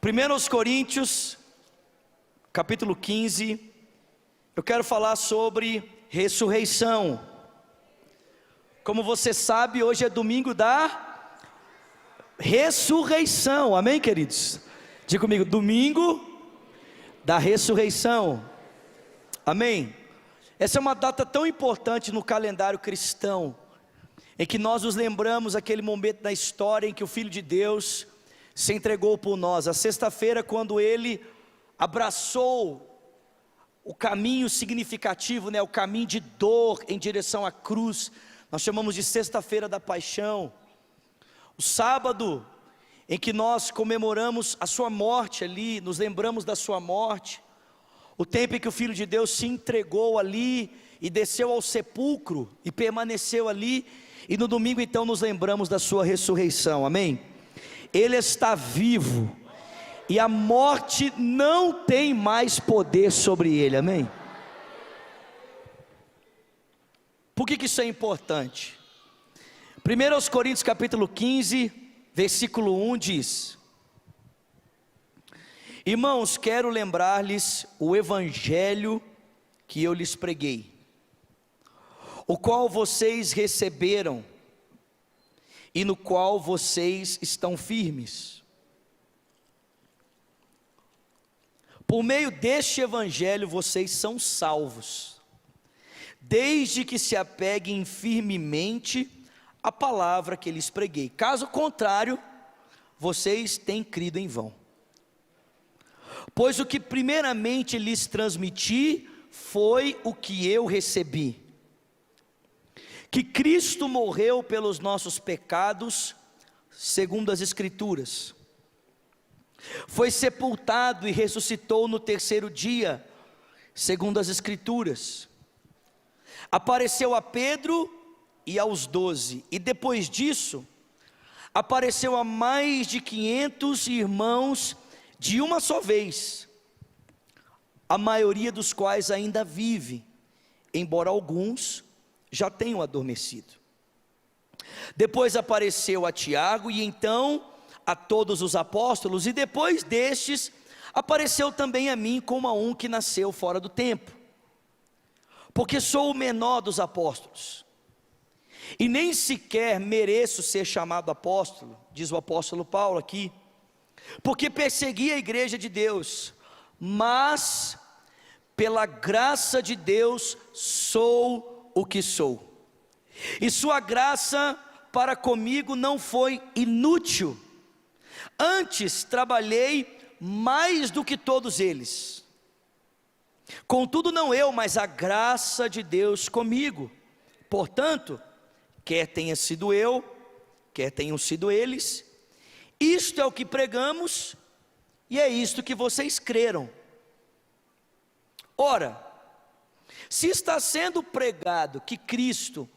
1 Coríntios, capítulo 15, eu quero falar sobre ressurreição. Como você sabe, hoje é domingo da ressurreição, amém, queridos? Diga comigo, domingo da ressurreição, amém? Essa é uma data tão importante no calendário cristão, em que nós nos lembramos aquele momento da história em que o Filho de Deus se entregou por nós. A sexta-feira, quando Ele abraçou o caminho significativo, o caminho de dor em direção à cruz, nós chamamos de sexta-feira da paixão. O sábado, em que nós comemoramos a sua morte ali, nos lembramos da sua morte, o tempo em que o Filho de Deus se entregou ali e desceu ao sepulcro e permaneceu ali, e no domingo então nos lembramos da sua ressurreição, amém? Ele está vivo, e a morte não tem mais poder sobre ele, amém? Por que isso é importante? 1 Coríntios capítulo 15, versículo 1 diz: irmãos, quero lembrar-lhes o evangelho que eu lhes preguei, o qual vocês receberam, e no qual vocês estão firmes. Por meio deste evangelho vocês são salvos, desde que se apeguem firmemente à palavra que lhes preguei. Caso contrário, vocês têm crido em vão. Pois o que primeiramente lhes transmiti foi o que eu recebi: que Cristo morreu pelos nossos pecados, segundo as Escrituras, foi sepultado e ressuscitou no terceiro dia, segundo as Escrituras, apareceu a Pedro e aos 12, e depois disso, apareceu a mais de 500 irmãos de uma só vez, a maioria dos quais ainda vive, embora alguns já tenham adormecido. Depois apareceu a Tiago e então a todos os apóstolos, e depois destes apareceu também a mim, como a um que nasceu fora do tempo, porque sou o menor dos apóstolos, e nem sequer mereço ser chamado apóstolo, diz o apóstolo Paulo aqui, porque persegui a igreja de Deus, mas pela graça de Deus sou o que sou, e sua graça para comigo não foi inútil, antes trabalhei mais do que todos eles, contudo não eu, mas a graça de Deus comigo. Portanto, quer tenha sido eu, quer tenham sido eles, isto é o que pregamos, e é isto que vocês creram. Ora, se está sendo pregado que Cristo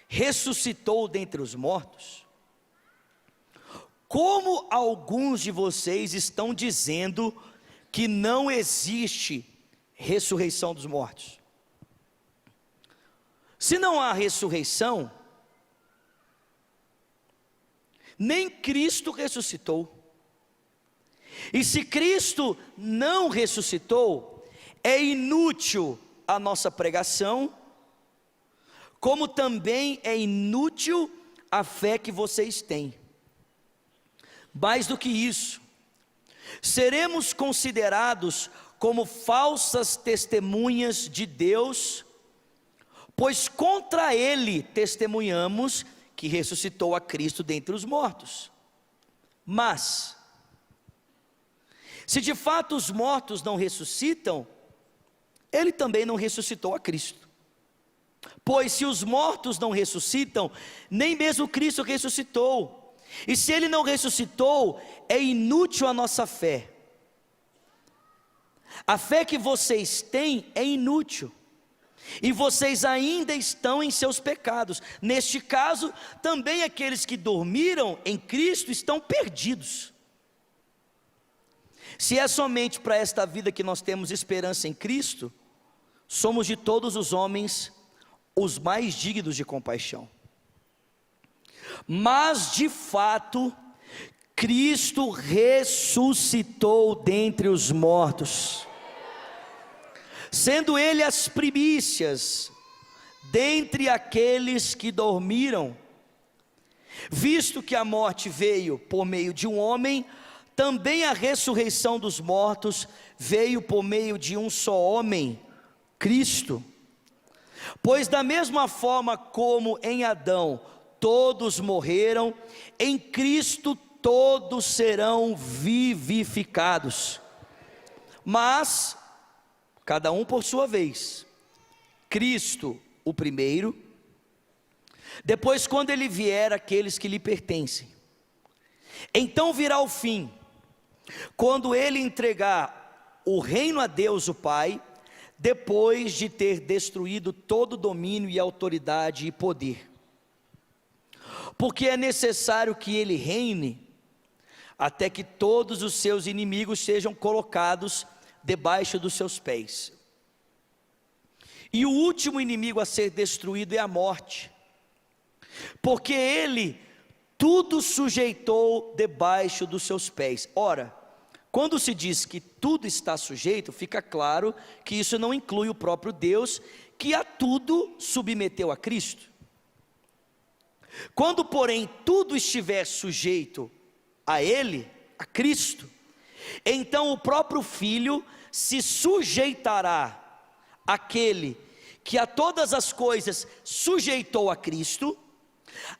ressuscitou dentre os mortos, como alguns de vocês estão dizendo que não existe ressurreição dos mortos? Se não há ressurreição, nem Cristo ressuscitou. E se Cristo não ressuscitou, é inútil a nossa pregação, como também é inútil a fé que vocês têm. Mais do que isso, seremos considerados como falsas testemunhas de Deus, pois contra Ele testemunhamos que ressuscitou a Cristo dentre os mortos. Mas, se de fato os mortos não ressuscitam, Ele também não ressuscitou a Cristo. Pois se os mortos não ressuscitam, nem mesmo Cristo ressuscitou. E se Ele não ressuscitou, é inútil a nossa fé. A fé que vocês têm é inútil, e vocês ainda estão em seus pecados. Neste caso, também aqueles que dormiram em Cristo estão perdidos. Se é somente para esta vida que nós temos esperança em Cristo, somos de todos os homens os mais dignos de compaixão. Mas de fato, Cristo ressuscitou dentre os mortos, sendo Ele as primícias dentre aqueles que dormiram. Visto que a morte veio por meio de um homem, também a ressurreição dos mortos veio por meio de um só homem, Cristo. Pois da mesma forma como em Adão todos morreram, em Cristo todos serão vivificados, mas cada um por sua vez. Cristo o primeiro, depois quando ele vier aqueles que lhe pertencem. Então virá o fim, quando ele entregar o reino a Deus o Pai, depois de ter destruído todo domínio e autoridade e poder. Porque é necessário que ele reine, até que todos os seus inimigos sejam colocados debaixo dos seus pés. E o último inimigo a ser destruído é a morte, porque ele tudo sujeitou debaixo dos seus pés. Ora, quando se diz que tudo está sujeito, fica claro que isso não inclui o próprio Deus, que a tudo submeteu a Cristo. Quando, porém, tudo estiver sujeito a Ele, a Cristo, então o próprio Filho se sujeitará àquele que a todas as coisas sujeitou a Cristo,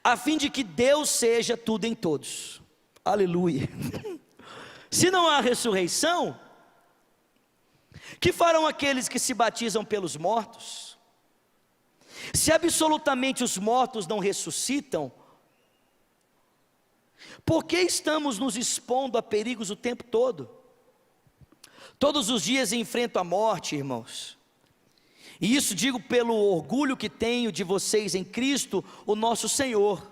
a fim de que Deus seja tudo em todos. Aleluia. Se não há ressurreição, que farão aqueles que se batizam pelos mortos? Se absolutamente os mortos não ressuscitam, por que estamos nos expondo a perigos o tempo todo? Todos os dias enfrento a morte, irmãos. E isso digo pelo orgulho que tenho de vocês em Cristo, o nosso Senhor.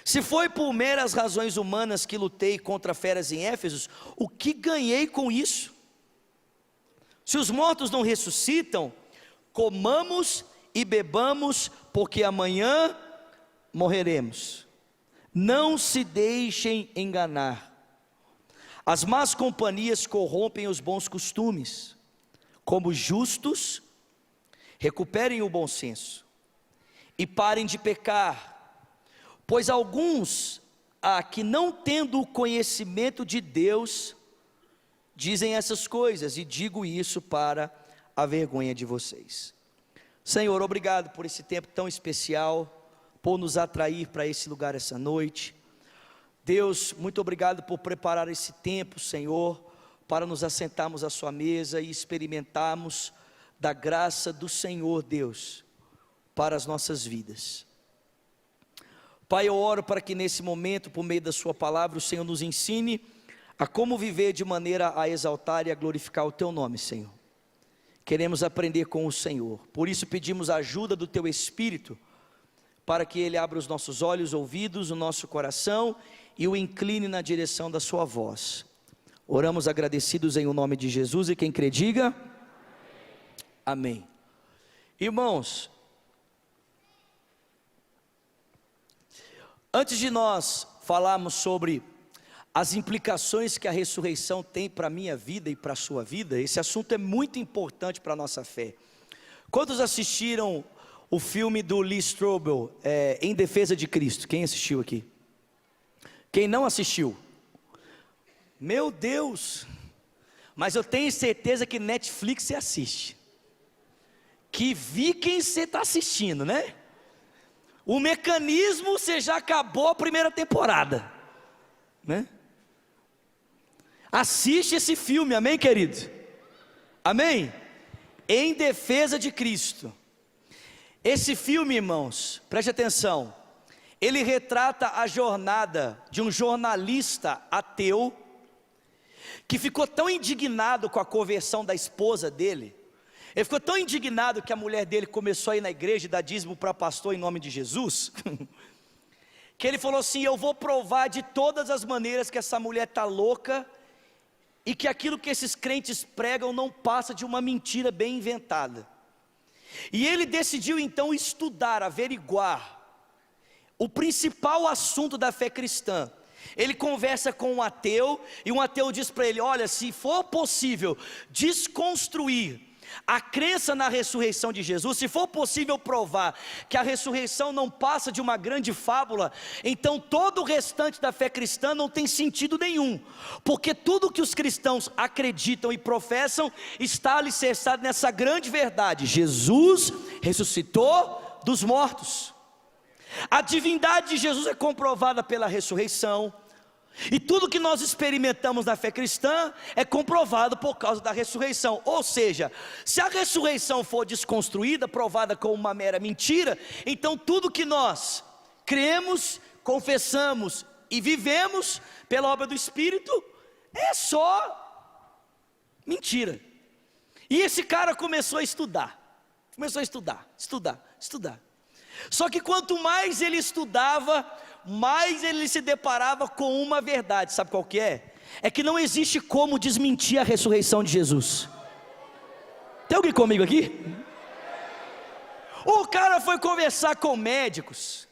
Se foi por meras razões humanas que lutei contra feras em Éfeso, o que ganhei com isso? Se os mortos não ressuscitam, comamos e bebamos, porque amanhã morreremos. Não se deixem enganar. As más companhias corrompem os bons costumes. Como justos, recuperem o bom senso e parem de pecar, pois alguns há que, não tendo o conhecimento de Deus, dizem essas coisas, e digo isso para a vergonha de vocês. Senhor, obrigado por esse tempo tão especial, por nos atrair para esse lugar essa noite. Deus, muito obrigado por preparar esse tempo, Senhor, para nos assentarmos à sua mesa e experimentarmos da graça do Senhor, Deus, para as nossas vidas. Pai, eu oro para que nesse momento, por meio da sua palavra, o Senhor nos ensine a como viver de maneira a exaltar e a glorificar o teu nome, Senhor. Queremos aprender com o Senhor, por isso pedimos a ajuda do teu Espírito, para que ele abra os nossos olhos, ouvidos, o nosso coração e o incline na direção da sua voz. Oramos agradecidos em o nome de Jesus, e quem crê diga amém. Irmãos, antes de nós falarmos sobre as implicações que a ressurreição tem para a minha vida e para a sua vida, esse assunto é muito importante para a nossa fé. Quantos assistiram o filme do Lee Strobel, Em Defesa de Cristo? Quem assistiu aqui? Quem não assistiu? Meu Deus! Mas eu tenho certeza que Netflix você assiste. Que Vikings você está assistindo, né? O Mecanismo você já acabou a primeira temporada, né? Assiste esse filme, amém, querido? Amém? Em Defesa de Cristo. Esse filme, irmãos, preste atenção, ele retrata a jornada de um jornalista ateu, que ficou tão indignado com a conversão da esposa dele, ele ficou tão indignado que a mulher dele começou a ir na igreja e dar dízimo para pastor em nome de Jesus, que ele falou assim: eu vou provar de todas as maneiras que essa mulher está louca, e que aquilo que esses crentes pregam não passa de uma mentira bem inventada. E ele decidiu então estudar, averiguar o principal assunto da fé cristã, Ele conversa com um ateu, e um ateu diz para ele: olha, se for possível desconstruir a crença na ressurreição de Jesus, se for possível provar que a ressurreição não passa de uma grande fábula, então todo o restante da fé cristã não tem sentido nenhum, porque tudo que os cristãos acreditam e professam está alicerçado nessa grande verdade: Jesus ressuscitou dos mortos. A divindade de Jesus é comprovada pela ressurreição, e tudo que nós experimentamos na fé cristã é comprovado por causa da ressurreição. Ou seja, se a ressurreição for desconstruída, provada como uma mera mentira, então tudo que nós cremos, confessamos e vivemos pela obra do Espírito é só mentira. E esse cara começou a estudar. Só que quanto mais ele estudava, mais ele se deparava com uma verdade. Sabe qual que é? É que não existe como desmentir a ressurreição de Jesus. Tem alguém comigo aqui? O cara foi conversar com médicos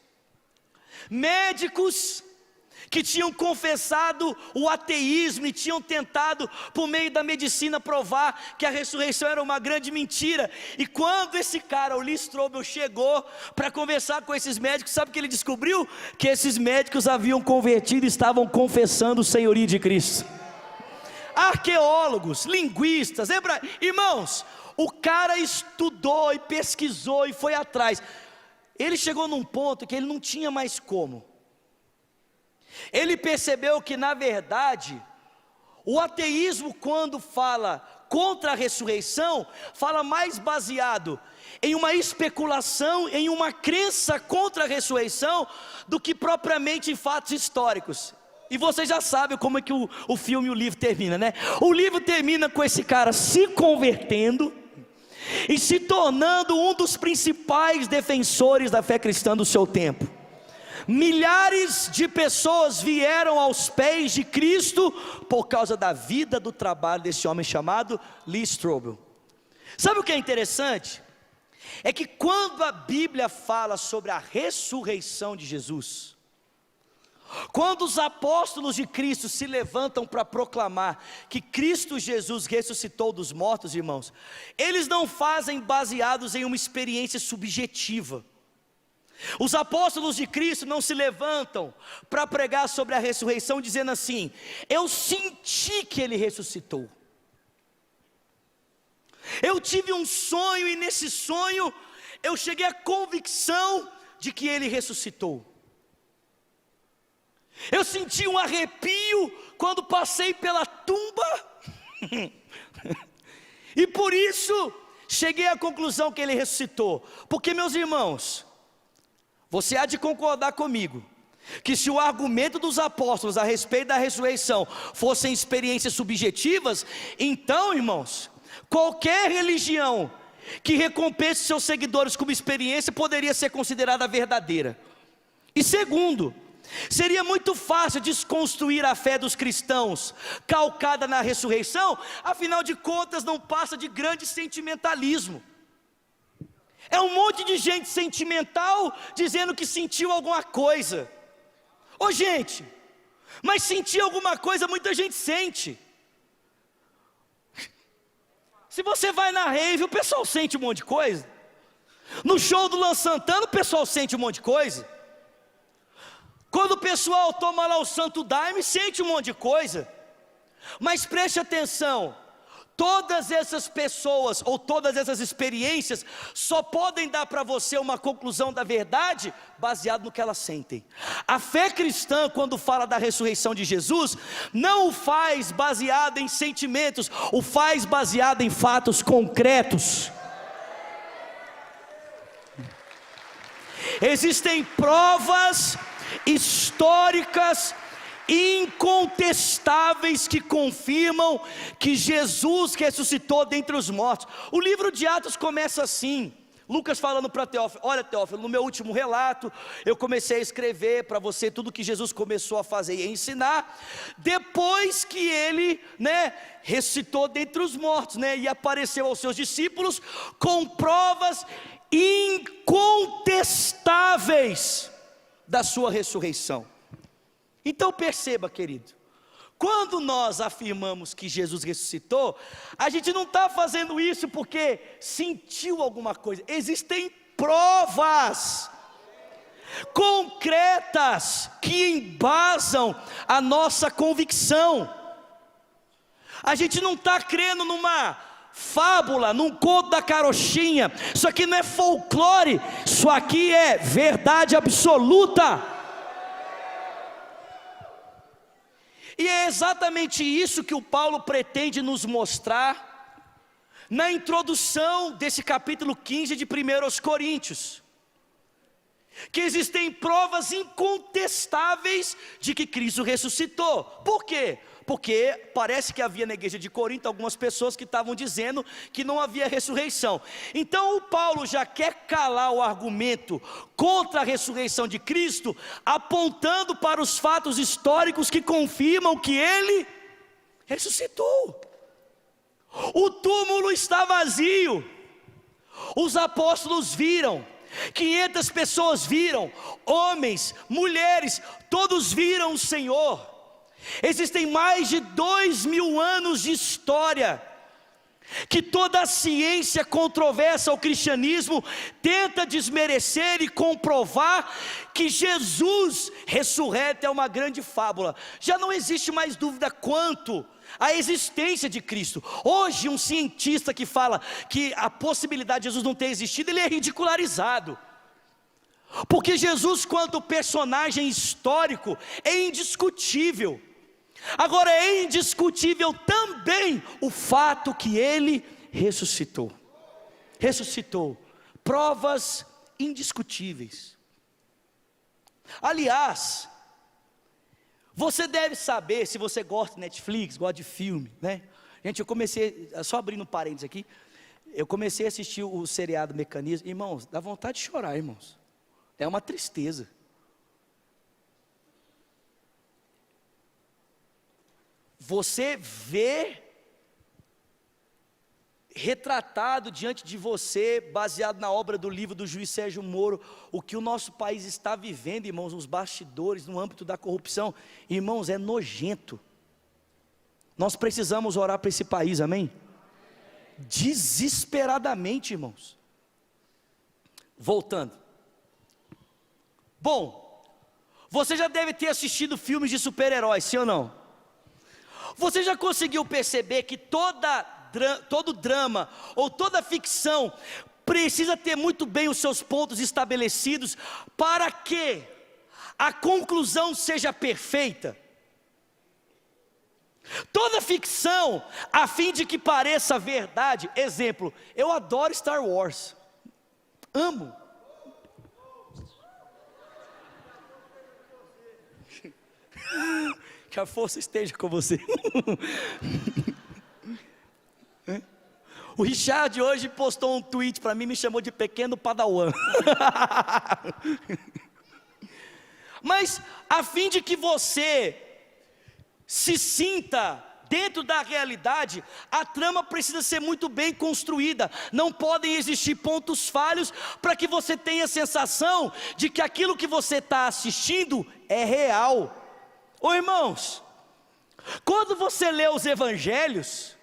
que tinham confessado o ateísmo e tinham tentado, por meio da medicina, provar que a ressurreição era uma grande mentira. E quando esse cara, o Lee Strobel, chegou para conversar com esses médicos, sabe o que ele descobriu? Que esses médicos haviam convertido e estavam confessando o senhorio de Cristo. Arqueólogos, linguistas, irmãos, o cara estudou e pesquisou e foi atrás. Ele chegou num ponto que ele não tinha mais como. Ele percebeu que, na verdade, o ateísmo, quando fala contra a ressurreição, fala mais baseado em uma especulação, em uma crença contra a ressurreição, do que propriamente em fatos históricos. E vocês já sabem como é que o filme e o livro termina, né? O livro termina com esse cara se convertendo e se tornando um dos principais defensores da fé cristã do seu tempo. Milhares de pessoas vieram aos pés de Cristo por causa da vida, do trabalho desse homem chamado Lee Strobel. Sabe o que é interessante? É que quando a Bíblia fala sobre a ressurreição de Jesus, quando os apóstolos de Cristo se levantam para proclamar que Cristo Jesus ressuscitou dos mortos, irmãos, eles não fazem baseados em uma experiência subjetiva. Os apóstolos de Cristo não se levantam para pregar sobre a ressurreição dizendo assim: eu senti que Ele ressuscitou, eu tive um sonho e nesse sonho eu cheguei à convicção de que Ele ressuscitou, eu senti um arrepio quando passei pela tumba e por isso cheguei à conclusão que Ele ressuscitou. Porque, meus irmãos, você há de concordar comigo que se o argumento dos apóstolos a respeito da ressurreição fossem experiências subjetivas, então, irmãos, qualquer religião que recompense seus seguidores como experiência poderia ser considerada verdadeira. E segundo, seria muito fácil desconstruir a fé dos cristãos calcada na ressurreição, afinal de contas não passa de grande sentimentalismo. É um monte de gente sentimental dizendo que sentiu alguma coisa. Ô gente, mas sentir alguma coisa muita gente sente. Se você vai na rave, o pessoal sente um monte de coisa. No show do Luan Santana, o pessoal sente um monte de coisa. Quando o pessoal toma lá o Santo Daime, sente um monte de coisa. Mas preste atenção, todas essas pessoas ou todas essas experiências só podem dar para você uma conclusão da verdade baseado no que elas sentem. A fé cristã, quando fala da ressurreição de Jesus, não o faz baseado em sentimentos, o faz baseado em fatos concretos. Existem provas históricas incontestáveis que confirmam que Jesus ressuscitou dentre os mortos. O livro de Atos começa assim, Lucas falando para Teófilo: olha, Teófilo, no meu último relato eu comecei a escrever para você tudo que Jesus começou a fazer e a ensinar, depois que ele, ressuscitou dentre os mortos, e apareceu aos seus discípulos com provas incontestáveis da sua ressurreição. Então perceba, querido, quando nós afirmamos que Jesus ressuscitou, a gente não está fazendo isso porque sentiu alguma coisa. Existem provas concretas que embasam a nossa convicção. A gente não está crendo numa fábula, num conto da carochinha. Isso aqui não é folclore, isso aqui é verdade absoluta. E é exatamente isso que o Paulo pretende nos mostrar na introdução desse capítulo 15 de 1 Coríntios. Que existem provas incontestáveis de que Cristo ressuscitou. Por quê? Porque parece que havia na igreja de Corinto algumas pessoas que estavam dizendo que não havia ressurreição. Então o Paulo já quer calar o argumento contra a ressurreição de Cristo, apontando para os fatos históricos que confirmam que ele ressuscitou. O túmulo está vazio. Os apóstolos viram, 500 pessoas viram, homens, mulheres, todos viram o Senhor. Existem mais de 2000 anos de história que toda a ciência controversa ao cristianismo tenta desmerecer e comprovar que Jesus ressurreto é uma grande fábula. Já não existe mais dúvida quanto à existência de Cristo. Hoje um cientista que fala que a possibilidade de Jesus não ter existido, ele é ridicularizado. Porque Jesus, quanto personagem histórico, é indiscutível. Agora é indiscutível também o fato que ele ressuscitou. Ressuscitou. Provas indiscutíveis. Aliás, você deve saber, se você gosta de Netflix, gosta de filme, né? Gente, eu comecei, só abrindo um parênteses aqui, eu comecei a assistir o seriado Mecanismo. Irmãos, dá vontade de chorar, irmãos. É uma tristeza. Você vê retratado diante de você, baseado na obra do livro do juiz Sérgio Moro, o que o nosso país está vivendo, irmãos, nos bastidores, no âmbito da corrupção. Irmãos, é nojento. Nós precisamos orar para esse país, amém? Desesperadamente, irmãos. Voltando. Bom, você já deve ter assistido filmes de super-heróis, sim ou não? Você já conseguiu perceber que todo drama ou toda ficção precisa ter muito bem os seus pontos estabelecidos para que a conclusão seja perfeita? Toda ficção, a fim de que pareça verdade. Exemplo, eu adoro Star Wars, amo. Que a força esteja com você. O Richard hoje postou um tweet para mim, me chamou de pequeno padawan. Mas a fim de que você se sinta dentro da realidade, a trama precisa ser muito bem construída. Não podem existir pontos falhos para que você tenha a sensação de que aquilo que você está assistindo é real. Ô irmãos, quando você lê os evangelhos,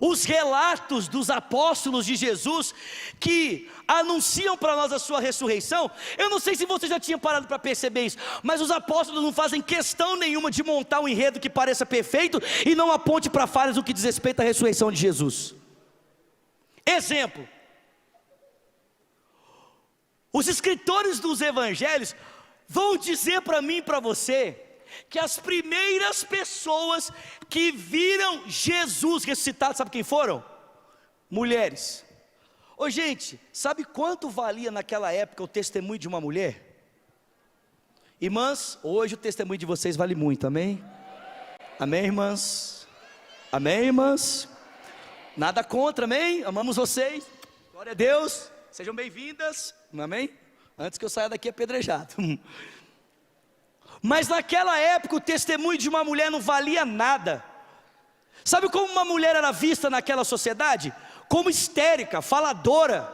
os relatos dos apóstolos de Jesus, que anunciam para nós a sua ressurreição, eu não sei se você já tinha parado para perceber isso, mas os apóstolos não fazem questão nenhuma de montar um enredo que pareça perfeito e não aponte para falhas no que diz respeito à ressurreição de Jesus. Exemplo, os escritores dos evangelhos vão dizer para mim e para você que as primeiras pessoas que viram Jesus ressuscitado, sabe quem foram? Mulheres. Ô gente, sabe quanto valia naquela época o testemunho de uma mulher? Irmãs, hoje o testemunho de vocês vale muito, amém? Amém, irmãs? Amém, irmãs? Nada contra, amém? Amamos vocês, glória a Deus, sejam bem-vindas, amém? Antes que eu saia daqui apedrejado. Mas naquela época o testemunho de uma mulher não valia nada. Sabe como uma mulher era vista naquela sociedade? Como histérica, faladora,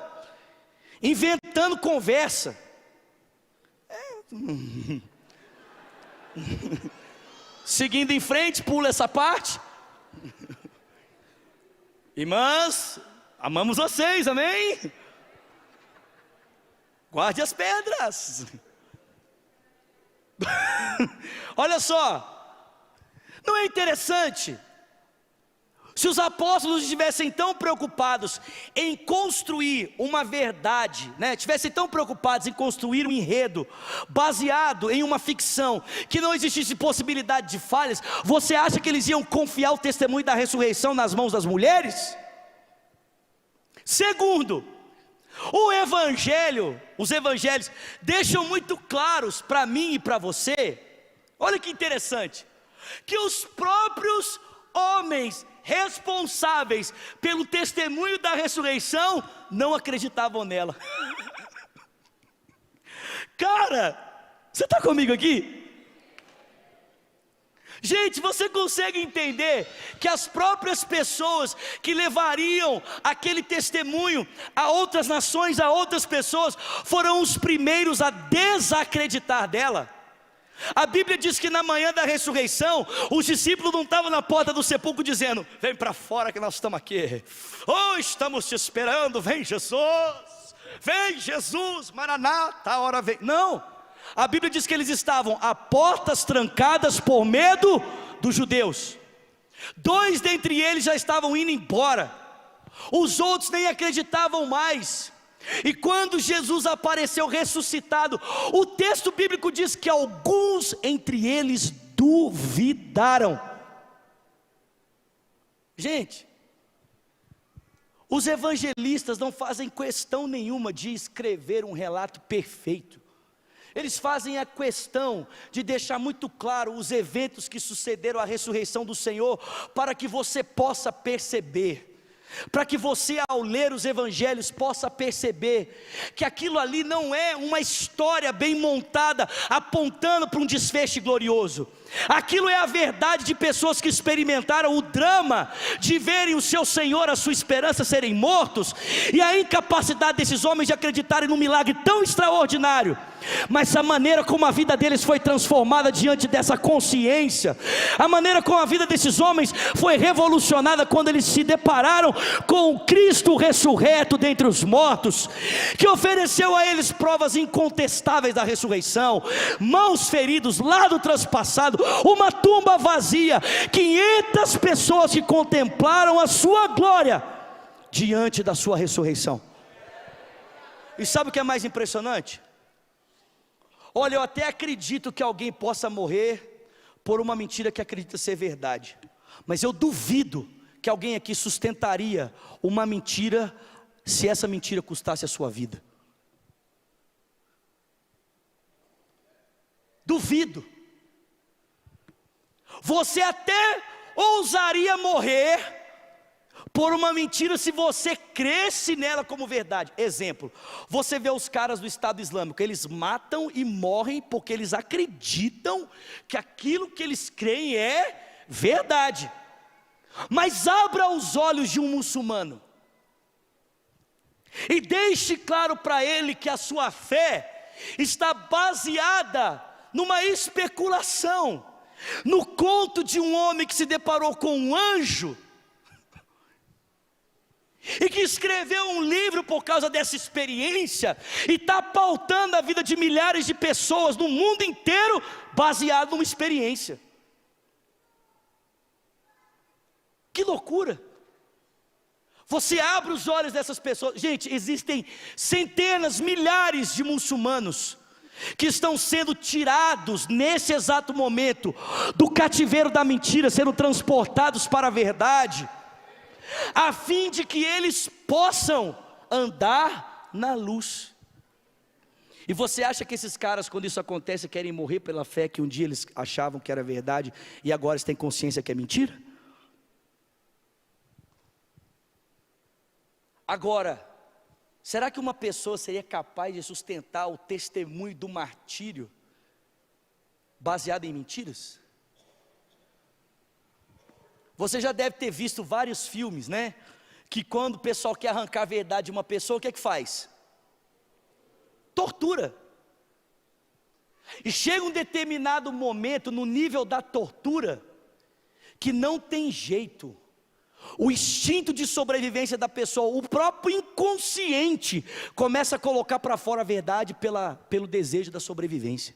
inventando conversa. Seguindo em frente, pula essa parte. Irmãs, amamos vocês, amém? Guarde as pedras. Olha só, não é interessante? Se os apóstolos estivessem tão preocupados em construir uma verdade, estivessem tão preocupados em construir um enredo baseado em uma ficção, que não existisse possibilidade de falhas, você acha que eles iam confiar o testemunho da ressurreição nas mãos das mulheres? Segundo, os evangelhos deixam muito claros para mim e para você, olha que interessante, que os próprios homens responsáveis pelo testemunho da ressurreição não acreditavam nela. Cara, você está comigo aqui? Gente, você consegue entender que as próprias pessoas que levariam aquele testemunho a outras nações, a outras pessoas, foram os primeiros a desacreditar dela? A Bíblia diz que na manhã da ressurreição, os discípulos não estavam na porta do sepulcro dizendo: vem para fora que nós estamos aqui, estamos te esperando, vem Jesus, Maranata, a hora vem. Não, a Bíblia diz que eles estavam a portas trancadas por medo dos judeus. 2 dentre eles já estavam indo embora, os outros nem acreditavam mais. E quando Jesus apareceu ressuscitado, o texto bíblico diz que alguns entre eles duvidaram. Gente, os evangelistas não fazem questão nenhuma de escrever um relato perfeito. Eles fazem a questão de deixar muito claro os eventos que sucederam à ressurreição do Senhor, para que você possa perceber, para que você, ao ler os evangelhos, possa perceber que aquilo ali não é uma história bem montada, apontando para um desfecho glorioso. Aquilo é a verdade de pessoas que experimentaram o drama de verem o seu Senhor, a sua esperança, serem mortos, e a incapacidade desses homens de acreditarem num milagre tão extraordinário, mas a maneira como a vida deles foi transformada diante dessa consciência, a maneira como a vida desses homens foi revolucionada quando eles se depararam com o Cristo ressurreto dentre os mortos, que ofereceu a eles provas incontestáveis da ressurreição, mãos feridos, lado traspassado, uma tumba vazia, 500 pessoas que contemplaram a sua glória diante da sua ressurreição. E sabe o que é mais impressionante? Olha, eu até acredito que alguém possa morrer por uma mentira que acredita ser verdade, mas eu duvido que alguém aqui sustentaria uma mentira se essa mentira custasse a sua vida. Duvido. Você até ousaria morrer por uma mentira se você cresce nela como verdade. Exemplo, você vê os caras do Estado Islâmico, eles matam e morrem porque eles acreditam que aquilo que eles creem é verdade. Mas abra os olhos de um muçulmano e deixe claro para ele que a sua fé está baseada numa especulação, no conto de um homem que se deparou com um anjo e que escreveu um livro por causa dessa experiência, e está pautando a vida de milhares de pessoas no mundo inteiro, baseado numa experiência. Que loucura! Você abre os olhos dessas pessoas. Gente, existem centenas, milhares de muçulmanos que estão sendo tirados nesse exato momento do cativeiro da mentira, sendo transportados para a verdade, a fim de que eles possam andar na luz. E você acha que esses caras, quando isso acontece, querem morrer pela fé que um dia eles achavam que era verdade e agora eles têm consciência que é mentira? Agora, será que uma pessoa seria capaz de sustentar o testemunho do martírio baseado em mentiras? Você já deve ter visto vários filmes, que quando o pessoal quer arrancar a verdade de uma pessoa, o que é que faz? Tortura. E chega um determinado momento no nível da tortura que não tem jeito. O instinto de sobrevivência da pessoa, o próprio inconsciente, começa a colocar para fora a verdade pelo desejo da sobrevivência.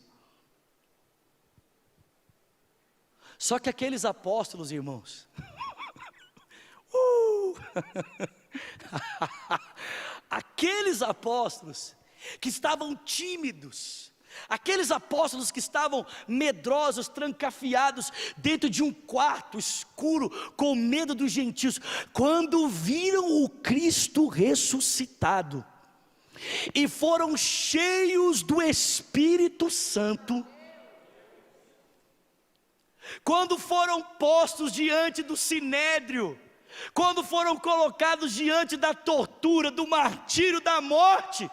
Só que aqueles apóstolos, irmãos, aqueles apóstolos que estavam tímidos, aqueles apóstolos que estavam medrosos, trancafiados dentro de um quarto escuro, com medo dos gentios, quando viram o Cristo ressuscitado, e foram cheios do Espírito Santo, quando foram postos diante do sinédrio, quando foram colocados diante da tortura, do martírio, da morte,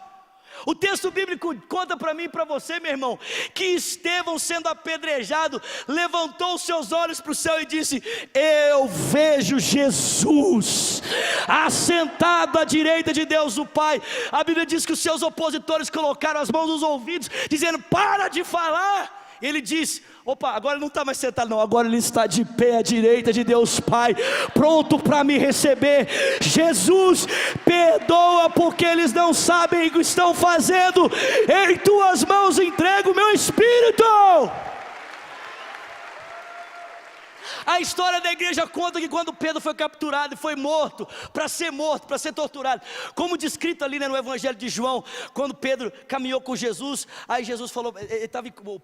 o texto bíblico conta para mim e para você, meu irmão, que Estevão, sendo apedrejado, levantou os seus olhos para o céu e disse: eu vejo Jesus assentado à direita de Deus o Pai. A Bíblia diz que os seus opositores colocaram as mãos nos ouvidos, dizendo: para de falar. Ele diz: opa, agora ele não está mais sentado não, agora ele está de pé à direita de Deus Pai, pronto para me receber. Jesus, perdoa, porque eles não sabem o que estão fazendo. Em tuas mãos entrego o meu espírito. A história da igreja conta que quando Pedro foi capturado e foi morto, para ser torturado, como descrito ali, né, no Evangelho de João, quando Pedro caminhou com Jesus, aí Jesus falou,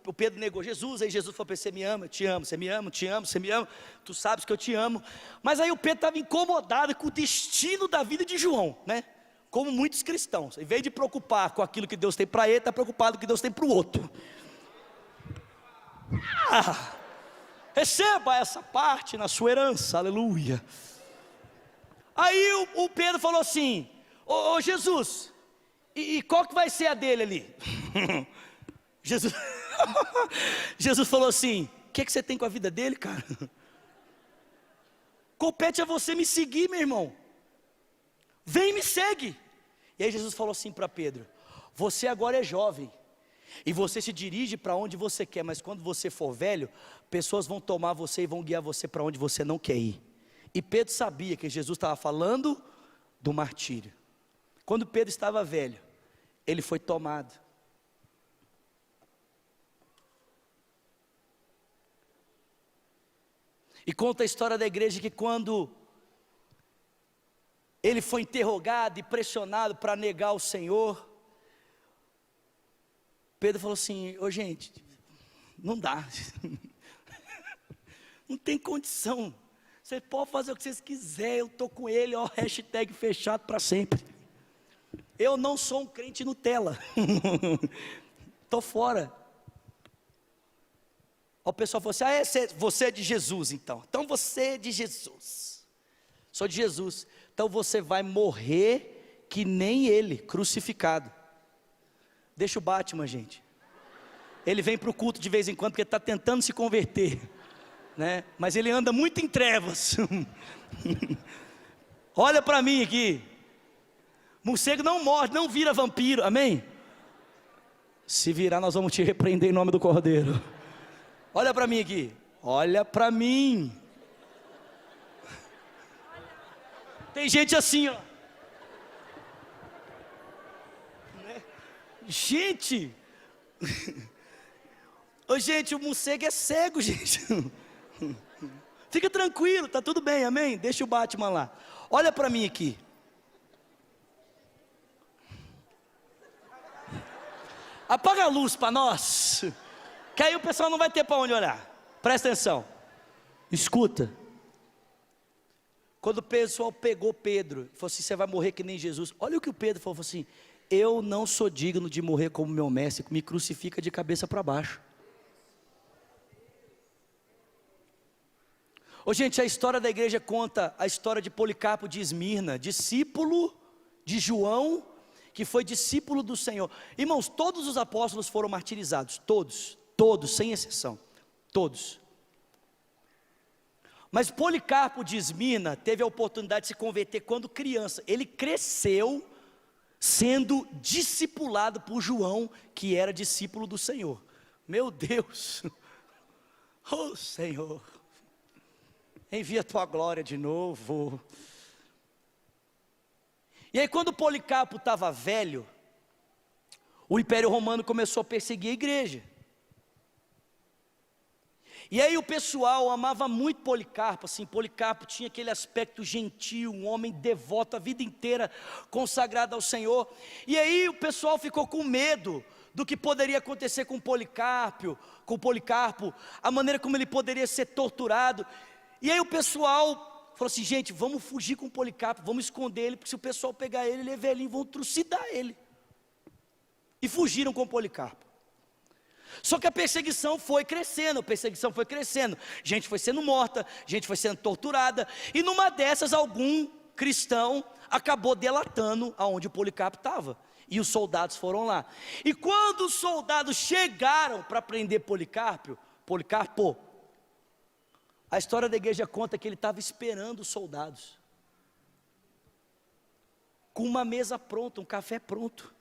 o Pedro negou Jesus, aí Jesus falou para ele: você me ama, eu te amo, você me ama, eu te amo, você me ama, tu sabes que eu te amo. Mas aí o Pedro estava incomodado com o destino da vida de João, né? Como muitos cristãos, em vez de preocupar com aquilo que Deus tem para ele, está preocupado com o que Deus tem para o outro. Receba essa parte na sua herança, aleluia. Aí o Pedro falou assim: ô Jesus, e qual que vai ser a dele ali? Jesus falou assim: o que você tem com a vida dele, cara? Compete a você me seguir, meu irmão. Vem e me segue. E aí Jesus falou assim para Pedro: você agora é jovem, e você se dirige para onde você quer, mas quando você for velho, pessoas vão tomar você e vão guiar você para onde você não quer ir. E Pedro sabia que Jesus estava falando do martírio. Quando Pedro estava velho, ele foi tomado. E conta a história da igreja que quando ele foi interrogado e pressionado para negar o Senhor, Pedro falou assim: ô gente, não dá, não tem condição, vocês podem fazer o que vocês quiserem, eu estou com ele, ó, hashtag fechado para sempre. Eu não sou um crente Nutella, estou fora. O pessoal falou assim: você é de Jesus então você é de Jesus, sou de Jesus, então você vai morrer que nem ele, crucificado. Deixa o Batman, gente, ele vem para o culto de vez em quando porque está tentando se converter, né? Mas ele anda muito em trevas. Olha para mim aqui, morcego não morre, não vira vampiro, amém? Se virar nós vamos te repreender em nome do Cordeiro. Olha para mim aqui, olha para mim. Tem gente assim, ó, né? Gente, ô gente, o morcego é cego, gente. Fica tranquilo, tá tudo bem, amém? Deixa o Batman lá. Olha para mim aqui. Apaga a luz para nós, que aí o pessoal não vai ter para onde olhar. Presta atenção, escuta. Quando o pessoal pegou Pedro, falou assim: você vai morrer que nem Jesus. Olha o que o Pedro falou assim: eu não sou digno de morrer como meu mestre, me crucifica de cabeça para baixo. Ô gente, a história da igreja conta a história de Policarpo de Esmirna, discípulo de João, que foi discípulo do Senhor. Irmãos, todos os apóstolos foram martirizados, todos, sem exceção, todos. Mas Policarpo de Esmirna teve a oportunidade de se converter quando criança. Ele cresceu sendo discipulado por João, que era discípulo do Senhor. Meu Deus, oh Senhor, envia a tua glória de novo. E aí quando Policarpo estava velho, o Império Romano começou a perseguir a igreja. E aí o pessoal amava muito Policarpo, assim, Policarpo tinha aquele aspecto gentil, um homem devoto a vida inteira, consagrado ao Senhor. E aí o pessoal ficou com medo do que poderia acontecer com Policarpo, a maneira como ele poderia ser torturado. E aí o pessoal falou assim: gente, vamos fugir com Policarpo, vamos esconder ele, porque se o pessoal pegar ele, ele é velhinho, vão trucidar ele. E fugiram com Policarpo. Só que a perseguição foi crescendo, gente foi sendo morta, gente foi sendo torturada, e numa dessas algum cristão acabou delatando aonde o Policarpo estava, e os soldados foram lá. E quando os soldados chegaram para prender Policarpo, a história da igreja conta que ele estava esperando os soldados, com uma mesa pronta, um café pronto.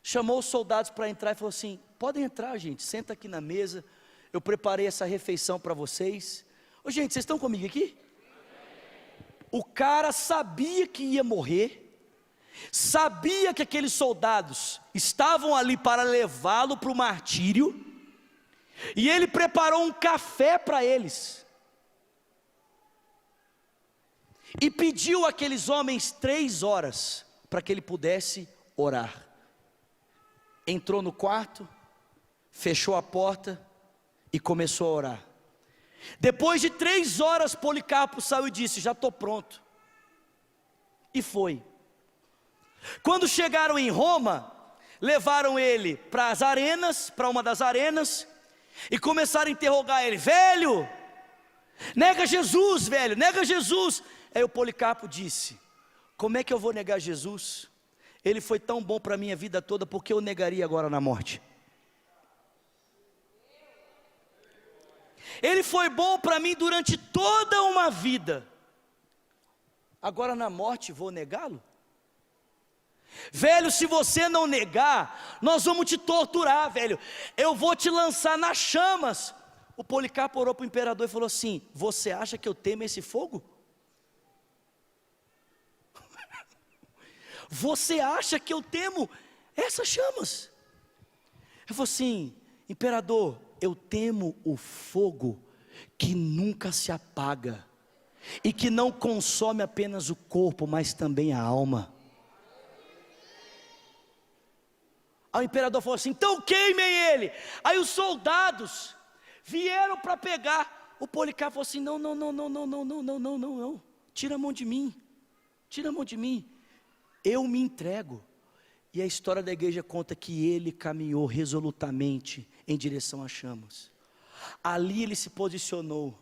Chamou os soldados para entrar e falou assim: podem entrar, gente, senta aqui na mesa, eu preparei essa refeição para vocês. Ô gente, vocês estão comigo aqui? O cara sabia que ia morrer, sabia que aqueles soldados estavam ali para levá-lo para o martírio, e ele preparou um café para eles, e pediu àqueles homens 3 horas, para que ele pudesse orar. Entrou no quarto, fechou a porta e começou a orar. Depois de 3 horas, Policarpo saiu e disse: já estou pronto. E foi. Quando chegaram em Roma, levaram ele para as arenas, para uma das arenas, e começaram a interrogar ele: velho, nega Jesus, velho, nega Jesus. Aí o Policarpo disse: como é que eu vou negar Jesus? Ele foi tão bom para a minha vida toda, porque eu negaria agora na morte? Ele foi bom para mim durante toda uma vida, agora na morte vou negá-lo? Velho, se você não negar, nós vamos te torturar, velho, eu vou te lançar nas chamas. O Policarpo orou para o imperador e falou assim: você acha que eu temo esse fogo? Você acha que eu temo essas chamas? Eu falei assim: imperador, eu temo o fogo que nunca se apaga, e que não consome apenas o corpo, mas também a alma. Aí o imperador falou assim: então queimem ele. Aí os soldados vieram para pegar. O Policarpo falou assim: não, tira a mão de mim, eu me entrego. E a história da igreja conta que ele caminhou resolutamente em direção às chamas. Ali ele se posicionou,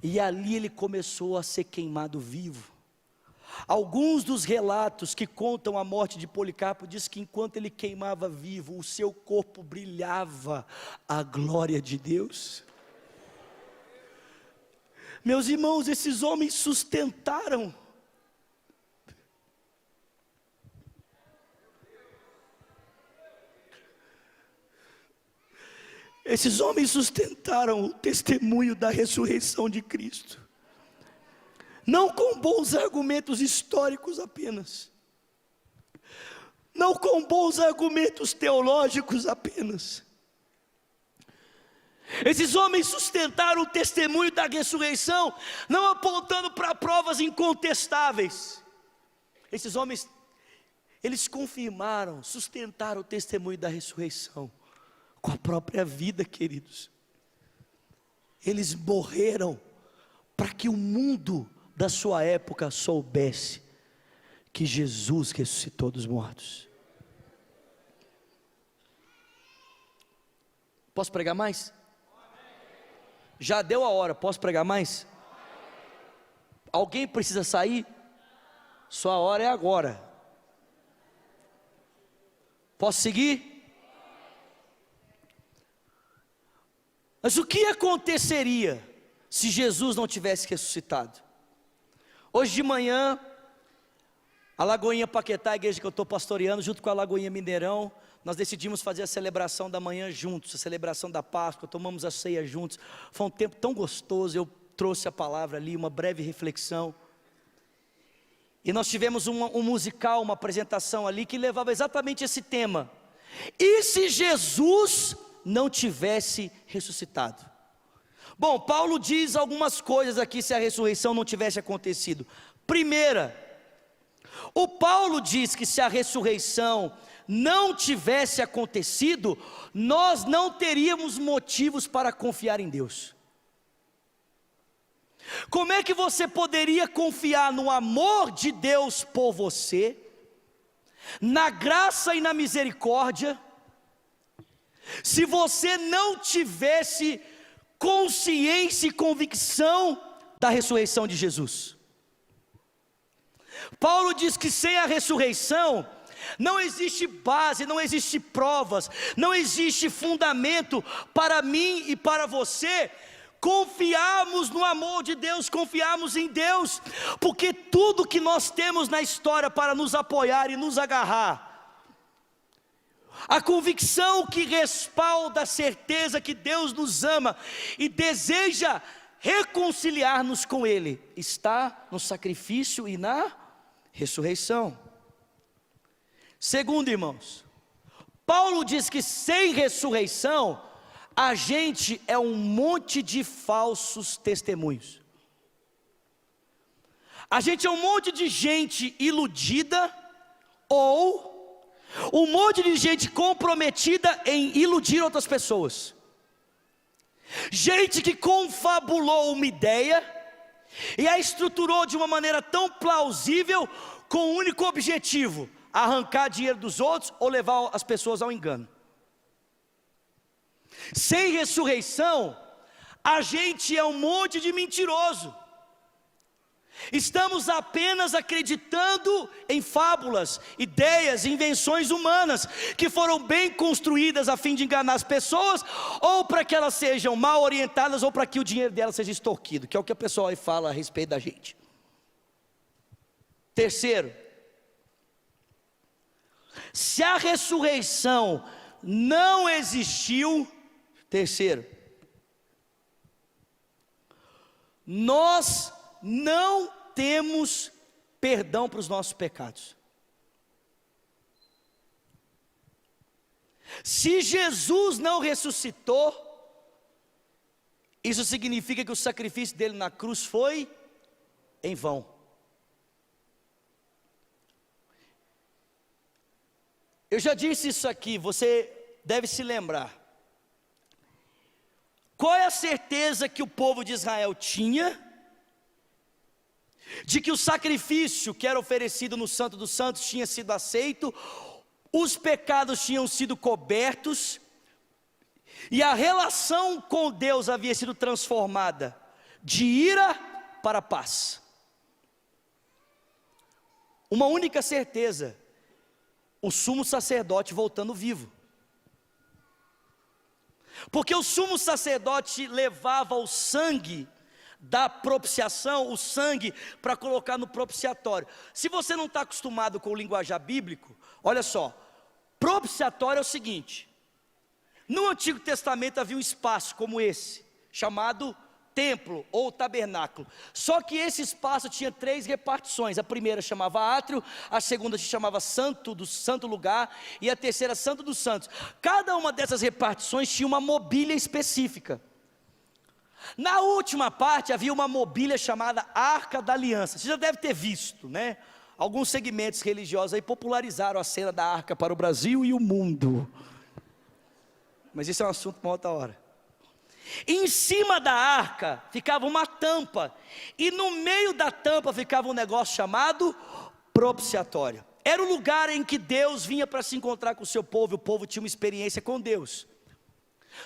e ali ele começou a ser queimado vivo. Alguns dos relatos que contam a morte de Policarpo diz que enquanto ele queimava vivo, o seu corpo brilhava a glória de Deus. Meus irmãos, esses homens sustentaram o testemunho da ressurreição de Cristo, não com bons argumentos históricos apenas, não com bons argumentos teológicos apenas. Esses homens sustentaram o testemunho da ressurreição, não apontando para provas incontestáveis. Esses homens, eles confirmaram, sustentaram o testemunho da ressurreição com a própria vida, queridos. Eles morreram para que o mundo da sua época soubesse que Jesus ressuscitou dos mortos. Posso pregar mais? Já deu a hora, posso pregar mais? Alguém precisa sair? Sua hora é agora. Posso seguir? Mas o que aconteceria se Jesus não tivesse ressuscitado? Hoje de manhã, a Lagoinha Paquetá, a igreja que eu estou pastoreando, junto com a Lagoinha Mineirão, nós decidimos fazer a celebração da manhã juntos, a celebração da Páscoa, tomamos a ceia juntos. Foi um tempo tão gostoso, eu trouxe a palavra ali, uma breve reflexão. E nós tivemos um musical, uma apresentação ali que levava exatamente esse tema. E se Jesus não tivesse ressuscitado? Bom, Paulo diz algumas coisas aqui se a ressurreição não tivesse acontecido. Primeira, o Paulo diz que se a ressurreição não tivesse acontecido, nós não teríamos motivos para confiar em Deus. Como é que você poderia confiar no amor de Deus por você, na graça e na misericórdia, se você não tivesse consciência e convicção da ressurreição de Jesus? Paulo diz que sem a ressurreição não existe base, não existe provas, não existe fundamento para mim e para você confiarmos no amor de Deus, confiarmos em Deus, porque tudo que nós temos na história para nos apoiar e nos agarrar, a convicção que respalda a certeza que Deus nos ama e deseja reconciliar-nos com Ele, está no sacrifício e na ressurreição. Segundo, irmãos, Paulo diz que sem ressurreição, a gente é um monte de falsos testemunhos. A gente é um monte de gente iludida, ou um monte de gente comprometida em iludir outras pessoas. Gente que confabulou uma ideia e a estruturou de uma maneira tão plausível, com o único objetivo: arrancar dinheiro dos outros ou levar as pessoas ao engano. Sem ressurreição, a gente é um monte de mentiroso. Estamos apenas acreditando em fábulas, ideias, invenções humanas, que foram bem construídas a fim de enganar as pessoas, ou para que elas sejam mal orientadas, ou para que o dinheiro delas seja extorquido, que é o que a pessoa aí fala a respeito da gente. Terceiro, se a ressurreição não existiu, nós não temos perdão para os nossos pecados. Se Jesus não ressuscitou, isso significa que o sacrifício dele na cruz foi em vão. Eu já disse isso aqui, você deve se lembrar. Qual é a certeza que o povo de Israel tinha de que o sacrifício que era oferecido no Santo dos Santos tinha sido aceito, os pecados tinham sido cobertos, e a relação com Deus havia sido transformada de ira para paz? Uma única certeza: o sumo sacerdote voltando vivo. Porque o sumo sacerdote levava o sangue da propiciação, o sangue para colocar no propiciatório. Se você não está acostumado com o linguajar bíblico, olha só, propiciatório é o seguinte: no Antigo Testamento havia um espaço como esse, chamado templo ou tabernáculo. Só que esse espaço tinha 3 repartições. A primeira chamava átrio, a segunda se chamava santo do santo lugar, e a terceira santo dos santos. Cada uma dessas repartições tinha uma mobília específica. Na última parte havia uma mobília chamada Arca da Aliança. Você já deve ter visto, né? Alguns segmentos religiosos aí popularizaram a cena da arca para o Brasil e o mundo. Mas isso é um assunto para outra hora. Em cima da arca ficava uma tampa, e no meio da tampa ficava um negócio chamado propiciatório. Era o lugar em que Deus vinha para se encontrar com o seu povo, e o povo tinha uma experiência com Deus.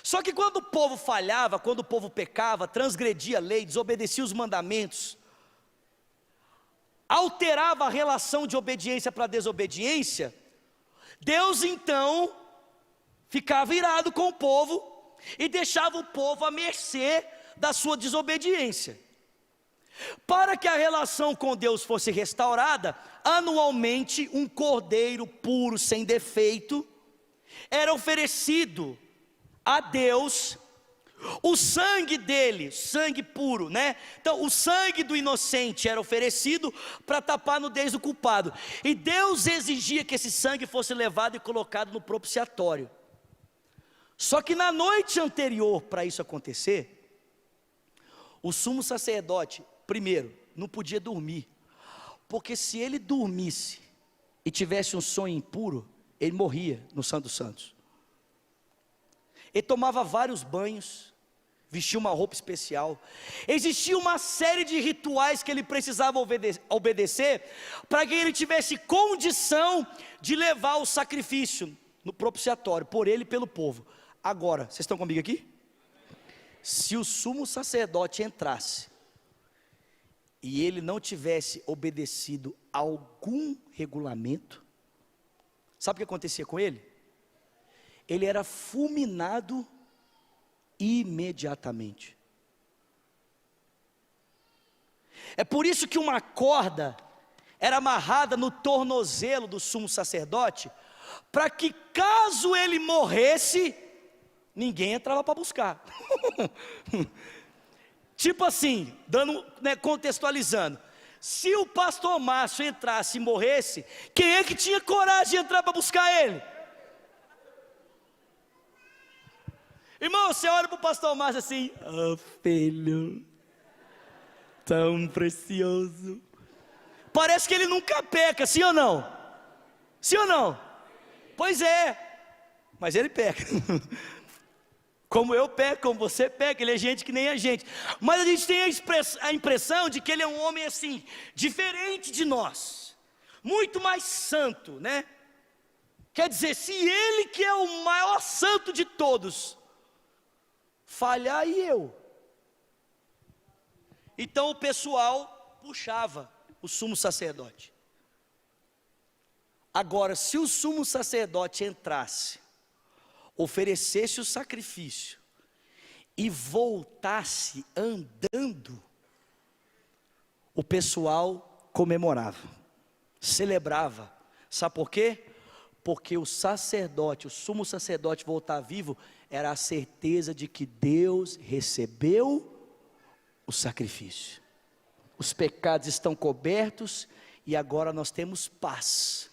Só que quando o povo falhava, quando o povo pecava, transgredia a lei, desobedecia os mandamentos, alterava a relação de obediência para desobediência, Deus então ficava irado com o povo e deixava o povo à mercê da sua desobediência. Para que a relação com Deus fosse restaurada, anualmente um cordeiro puro, sem defeito, era oferecido a Deus o sangue dele, sangue puro, né? Então o sangue do inocente era oferecido para tapar a nudez do culpado, e Deus exigia que esse sangue fosse levado e colocado no propiciatório. Só que na noite anterior para isso acontecer, o sumo sacerdote, primeiro, não podia dormir, porque se ele dormisse e tivesse um sonho impuro, ele morria no Santo dos Santos. Ele tomava vários banhos, vestia uma roupa especial, existia uma série de rituais que ele precisava obedecer, para que ele tivesse condição de levar o sacrifício no propiciatório, por ele e pelo povo. Agora, vocês estão comigo aqui? Se o sumo sacerdote entrasse, e ele não tivesse obedecido a algum regulamento, sabe o que acontecia com ele? Ele era fulminado imediatamente. É por isso que uma corda era amarrada no tornozelo do sumo sacerdote, para que caso ele morresse, ninguém entrava para buscar. Tipo assim, dando, né, contextualizando, se o pastor Márcio entrasse e morresse, quem é que tinha coragem de entrar para buscar ele? Irmão, você olha para o pastor Márcio assim: oh filho, tão precioso. Parece que ele nunca peca, sim ou não? Sim ou não? Pois é, mas ele peca. Como eu peco, como você peca, ele é gente que nem a gente. Mas a gente tem a impressão de que ele é um homem assim, diferente de nós, muito mais santo, né? Quer dizer, se ele que é o maior santo de todos falhar, e eu? Então o pessoal puxava o sumo sacerdote. Agora, se o sumo sacerdote entrasse, oferecesse o sacrifício e voltasse andando, o pessoal comemorava, celebrava. Sabe por quê? Porque o sacerdote, o sumo sacerdote voltar vivo, era a certeza de que Deus recebeu o sacrifício. Os pecados estão cobertos e agora nós temos paz.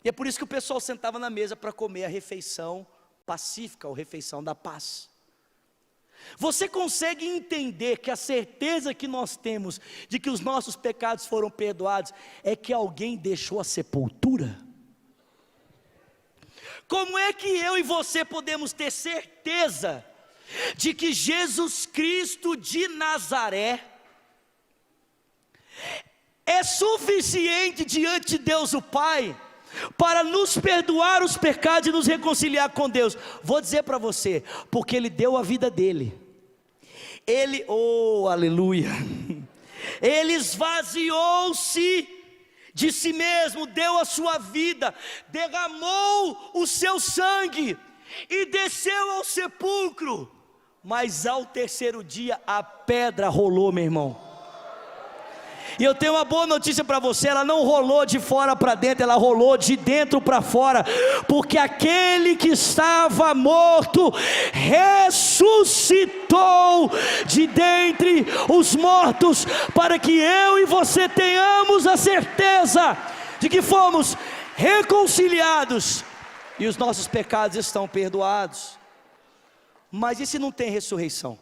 E é por isso que o pessoal sentava na mesa para comer a refeição pacífica, ou refeição da paz. Você consegue entender que a certeza que nós temos de que os nossos pecados foram perdoados é que alguém deixou a sepultura? Como é que eu e você podemos ter certeza de que Jesus Cristo de Nazaré é suficiente diante de Deus o Pai para nos perdoar os pecados e nos reconciliar com Deus? Vou dizer para você, porque Ele deu a vida dele, Ele, oh aleluia, Ele esvaziou-se de si mesmo, deu a sua vida, derramou o seu sangue e desceu ao sepulcro, mas ao terceiro dia a pedra rolou, meu irmão. E eu tenho uma boa notícia para você: ela não rolou de fora para dentro, ela rolou de dentro para fora, porque aquele que estava morto ressuscitou de dentre os mortos, para que eu e você tenhamos a certeza de que fomos reconciliados e os nossos pecados estão perdoados. Mas e se não tem ressurreição?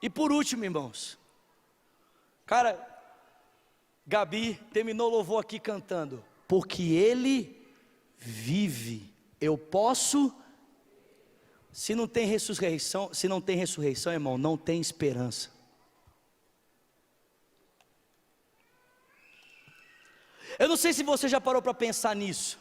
E por último, irmãos, cara, Gabi terminou o louvor aqui cantando: porque Ele vive, eu posso. Se não tem ressurreição, irmão, não tem esperança. Eu não sei se você já parou para pensar nisso,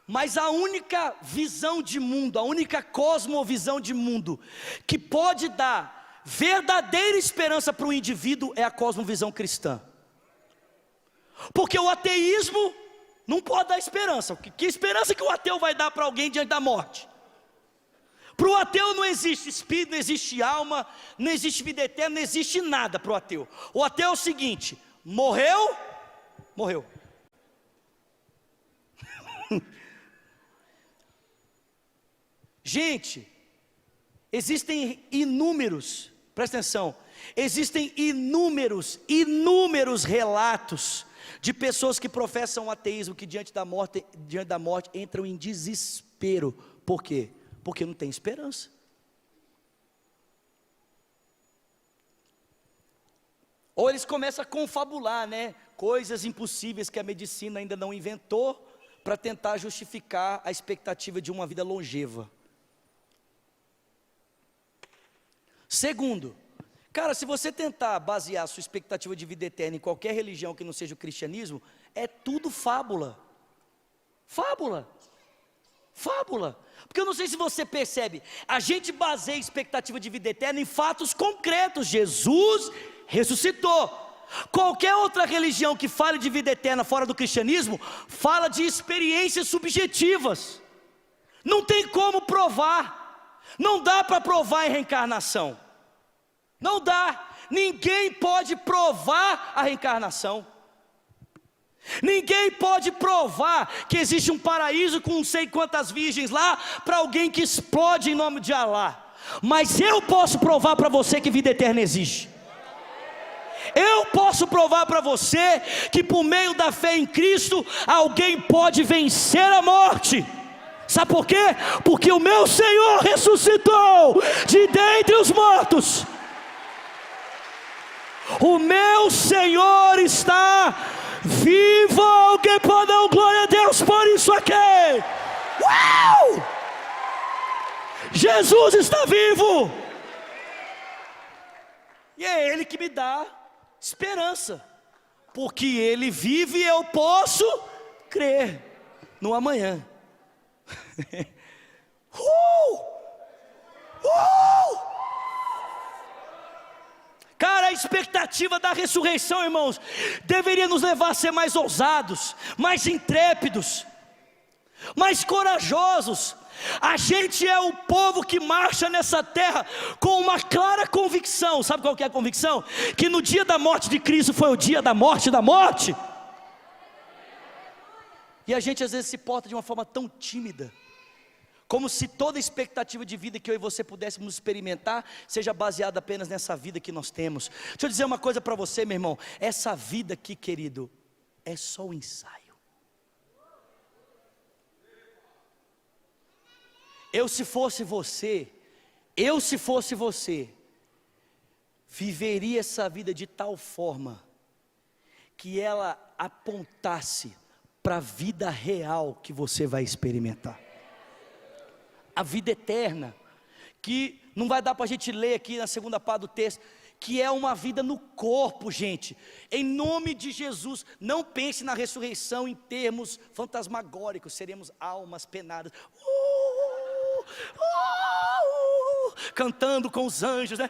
mas a única visão de mundo, a única cosmovisão de mundo que pode dar verdadeira esperança para o indivíduo é a cosmovisão cristã. Porque o ateísmo não pode dar esperança. Que esperança que o ateu vai dar para alguém diante da morte? Para o ateu não existe espírito, não existe alma, não existe vida eterna, não existe nada para o ateu. O ateu é o seguinte: morreu, morreu. Gente, existem inúmeros, presta atenção, existem inúmeros relatos de pessoas que professam o ateísmo, que diante da morte entram em desespero. Por quê? Porque não tem esperança. Ou eles começam a confabular, né? Coisas impossíveis que a medicina ainda não inventou, para tentar justificar a expectativa de uma vida longeva. Segundo, cara, se você tentar basear a sua expectativa de vida eterna em qualquer religião que não seja o cristianismo, é tudo fábula. Fábula. Fábula. Porque eu não sei se você percebe, a gente baseia a expectativa de vida eterna em fatos concretos. Jesus ressuscitou. Qualquer outra religião que fale de vida eterna fora do cristianismo, fala de experiências subjetivas. Não tem como provar. Não dá para provar em reencarnação. Não dá. Ninguém pode provar a reencarnação. Ninguém pode provar que existe um paraíso com não sei quantas virgens lá, para alguém que explode em nome de Alá. Mas eu posso provar para você que vida eterna existe. Eu posso provar para você que por meio da fé em Cristo, alguém pode vencer a morte. Sabe por quê? Porque o meu Senhor ressuscitou de dentre os mortos. O meu Senhor está vivo. Alguém pode dar glória a Deus por isso aqui? Uau! Jesus está vivo. E é Ele que me dá esperança. Porque Ele vive e eu posso crer no amanhã. Cara, a expectativa da ressurreição, irmãos, deveria nos levar a ser mais ousados, mais intrépidos, mais corajosos. A gente é o povo que marcha nessa terra com uma clara convicção. Sabe qual que é a convicção? Que no dia da morte de Cristo foi o dia da morte da morte. E a gente às vezes se porta de uma forma tão tímida, como se toda a expectativa de vida que eu e você pudéssemos experimentar seja baseada apenas nessa vida que nós temos. Deixa eu dizer uma coisa para você, meu irmão. Essa vida aqui, querido, é só um ensaio. Se fosse você, viveria essa vida de tal forma que ela apontasse para a vida real que você vai experimentar. A vida eterna, que não vai dar para a gente ler aqui na segunda parte do texto, que é uma vida no corpo, gente. Em nome de Jesus, não pense na ressurreição em termos fantasmagóricos, seremos almas penadas, cantando com os anjos, né?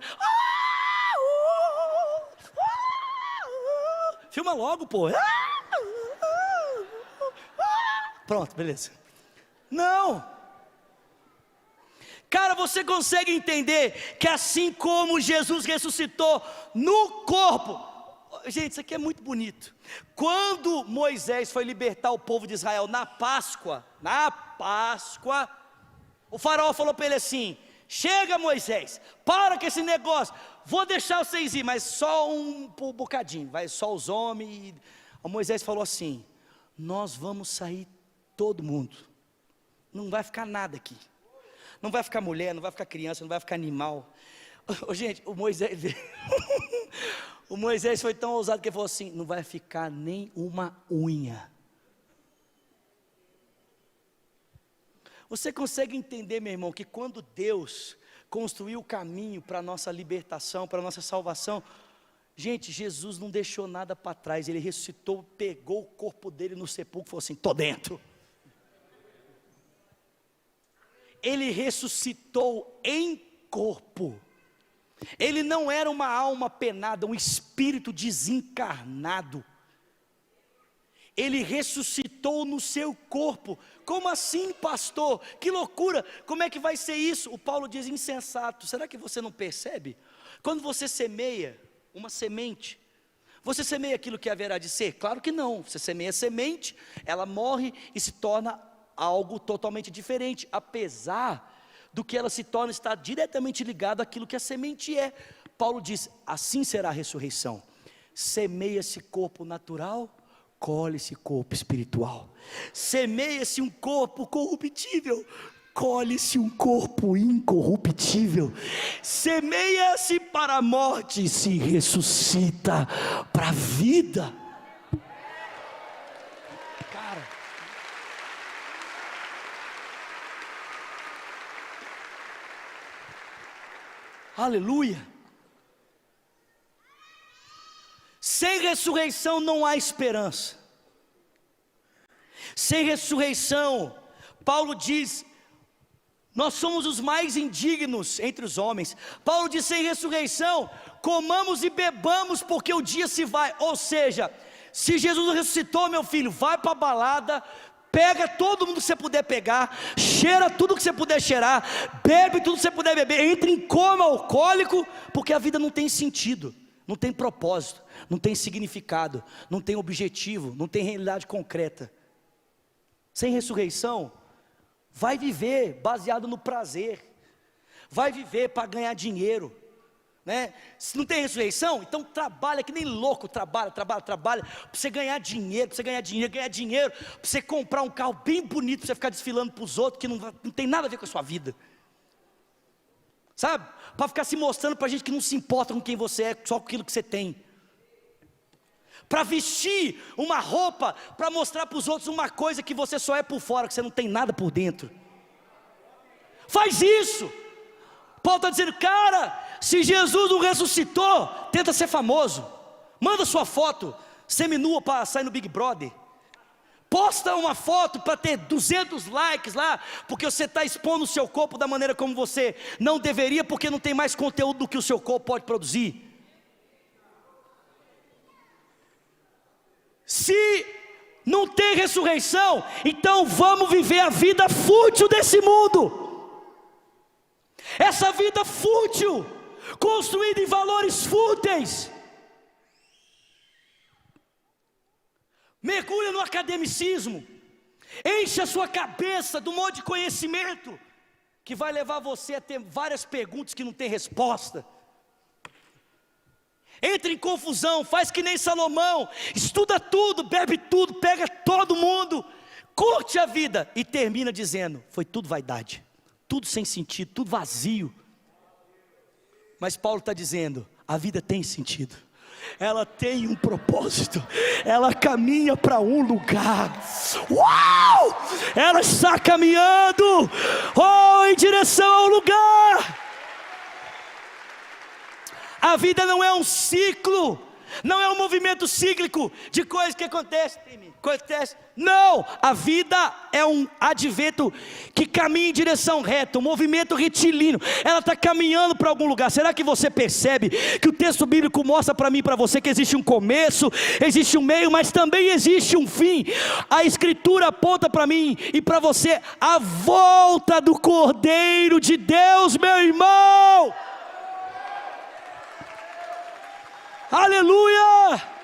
Filma logo, pô. Pronto, beleza. Não. Cara, você consegue entender que assim como Jesus ressuscitou no corpo, gente, isso aqui é muito bonito. Quando Moisés foi libertar o povo de Israel na Páscoa, o faraó falou para ele assim: chega, Moisés, para com esse negócio, vou deixar vocês ir, mas só um bocadinho, vai só os homens. O Moisés falou assim: nós vamos sair todo mundo, não vai ficar nada aqui. Não vai ficar mulher, não vai ficar criança, não vai ficar animal. Gente, o Moisés foi tão ousado que ele falou assim: não vai ficar nem uma unha. Você consegue entender, meu irmão, que quando Deus construiu o caminho para a nossa libertação, para a nossa salvação, gente, Jesus não deixou nada para trás. Ele ressuscitou, pegou o corpo dele no sepulcro e falou assim: estou dentro. Ele ressuscitou em corpo. Ele não era uma alma penada, um espírito desencarnado. Ele ressuscitou no seu corpo. Como assim, pastor? Que loucura! Como é que vai ser isso? O Paulo diz: insensato. Será que você não percebe? Quando você semeia uma semente, Você semeia aquilo que haverá de ser? Claro que não. Você semeia semente, ela morre e se torna algo totalmente diferente, apesar do que ela se torna estar diretamente ligado àquilo que a semente é. Paulo diz: assim será a ressurreição. Semeia-se corpo natural, colhe-se corpo espiritual. Semeia-se um corpo corruptível, colhe-se um corpo incorruptível. Semeia-se para a morte, se ressuscita para a vida. Cara, aleluia. Sem ressurreição não há esperança. Sem ressurreição, Paulo diz, nós somos os mais indignos entre os homens. Paulo diz: sem ressurreição, comamos e bebamos, porque o dia se vai. Ou seja, se Jesus ressuscitou, meu filho, vai para a balada, pega todo mundo que você puder pegar, cheira tudo que você puder cheirar, bebe tudo que você puder beber, entre em coma alcoólico, porque a vida não tem sentido, não tem propósito, não tem significado, não tem objetivo, não tem realidade concreta. Sem ressurreição, vai viver baseado no prazer, vai viver para ganhar dinheiro, né? Se não tem ressurreição, então trabalha que nem louco, trabalha, para você ganhar dinheiro, para você comprar um carro bem bonito, para você ficar desfilando para os outros, que não tem nada a ver com a sua vida, sabe? Para ficar se mostrando para gente que não se importa com quem você é, só com aquilo que você tem. Para vestir uma roupa, para mostrar para os outros uma coisa que você só é por fora, que você não tem nada por dentro. Faz isso. Paulo está dizendo: cara, se Jesus não ressuscitou, tenta ser famoso, manda sua foto seminua para sair no Big Brother, posta uma foto para ter 200 likes lá, porque você está expondo o seu corpo da maneira como você não deveria, porque não tem mais conteúdo do que o seu corpo pode produzir. Se não tem ressurreição, então vamos viver a vida fútil desse mundo. Essa vida fútil, construída em valores fúteis. Mergulha no academicismo, enche a sua cabeça de um monte de conhecimento, que vai levar você a ter várias perguntas que não tem resposta. Entra em confusão, faz que nem Salomão, estuda tudo, bebe tudo, pega todo mundo, curte a vida e termina dizendo: foi tudo vaidade, tudo sem sentido, tudo vazio. Mas Paulo está dizendo: a vida tem sentido, ela tem um propósito, ela caminha para um lugar. Uau! Ela está caminhando em direção ao lugar. A vida não é um ciclo, não é um movimento cíclico de coisas que acontecem. Não, a vida é um advento que caminha em direção reta, um movimento retilíneo. Ela está caminhando para algum lugar. Será que você percebe que o texto bíblico mostra para mim e para você que existe um começo, existe um meio, mas também existe um fim? A Escritura aponta para mim e para você a volta do Cordeiro de Deus, meu irmão. Aleluia!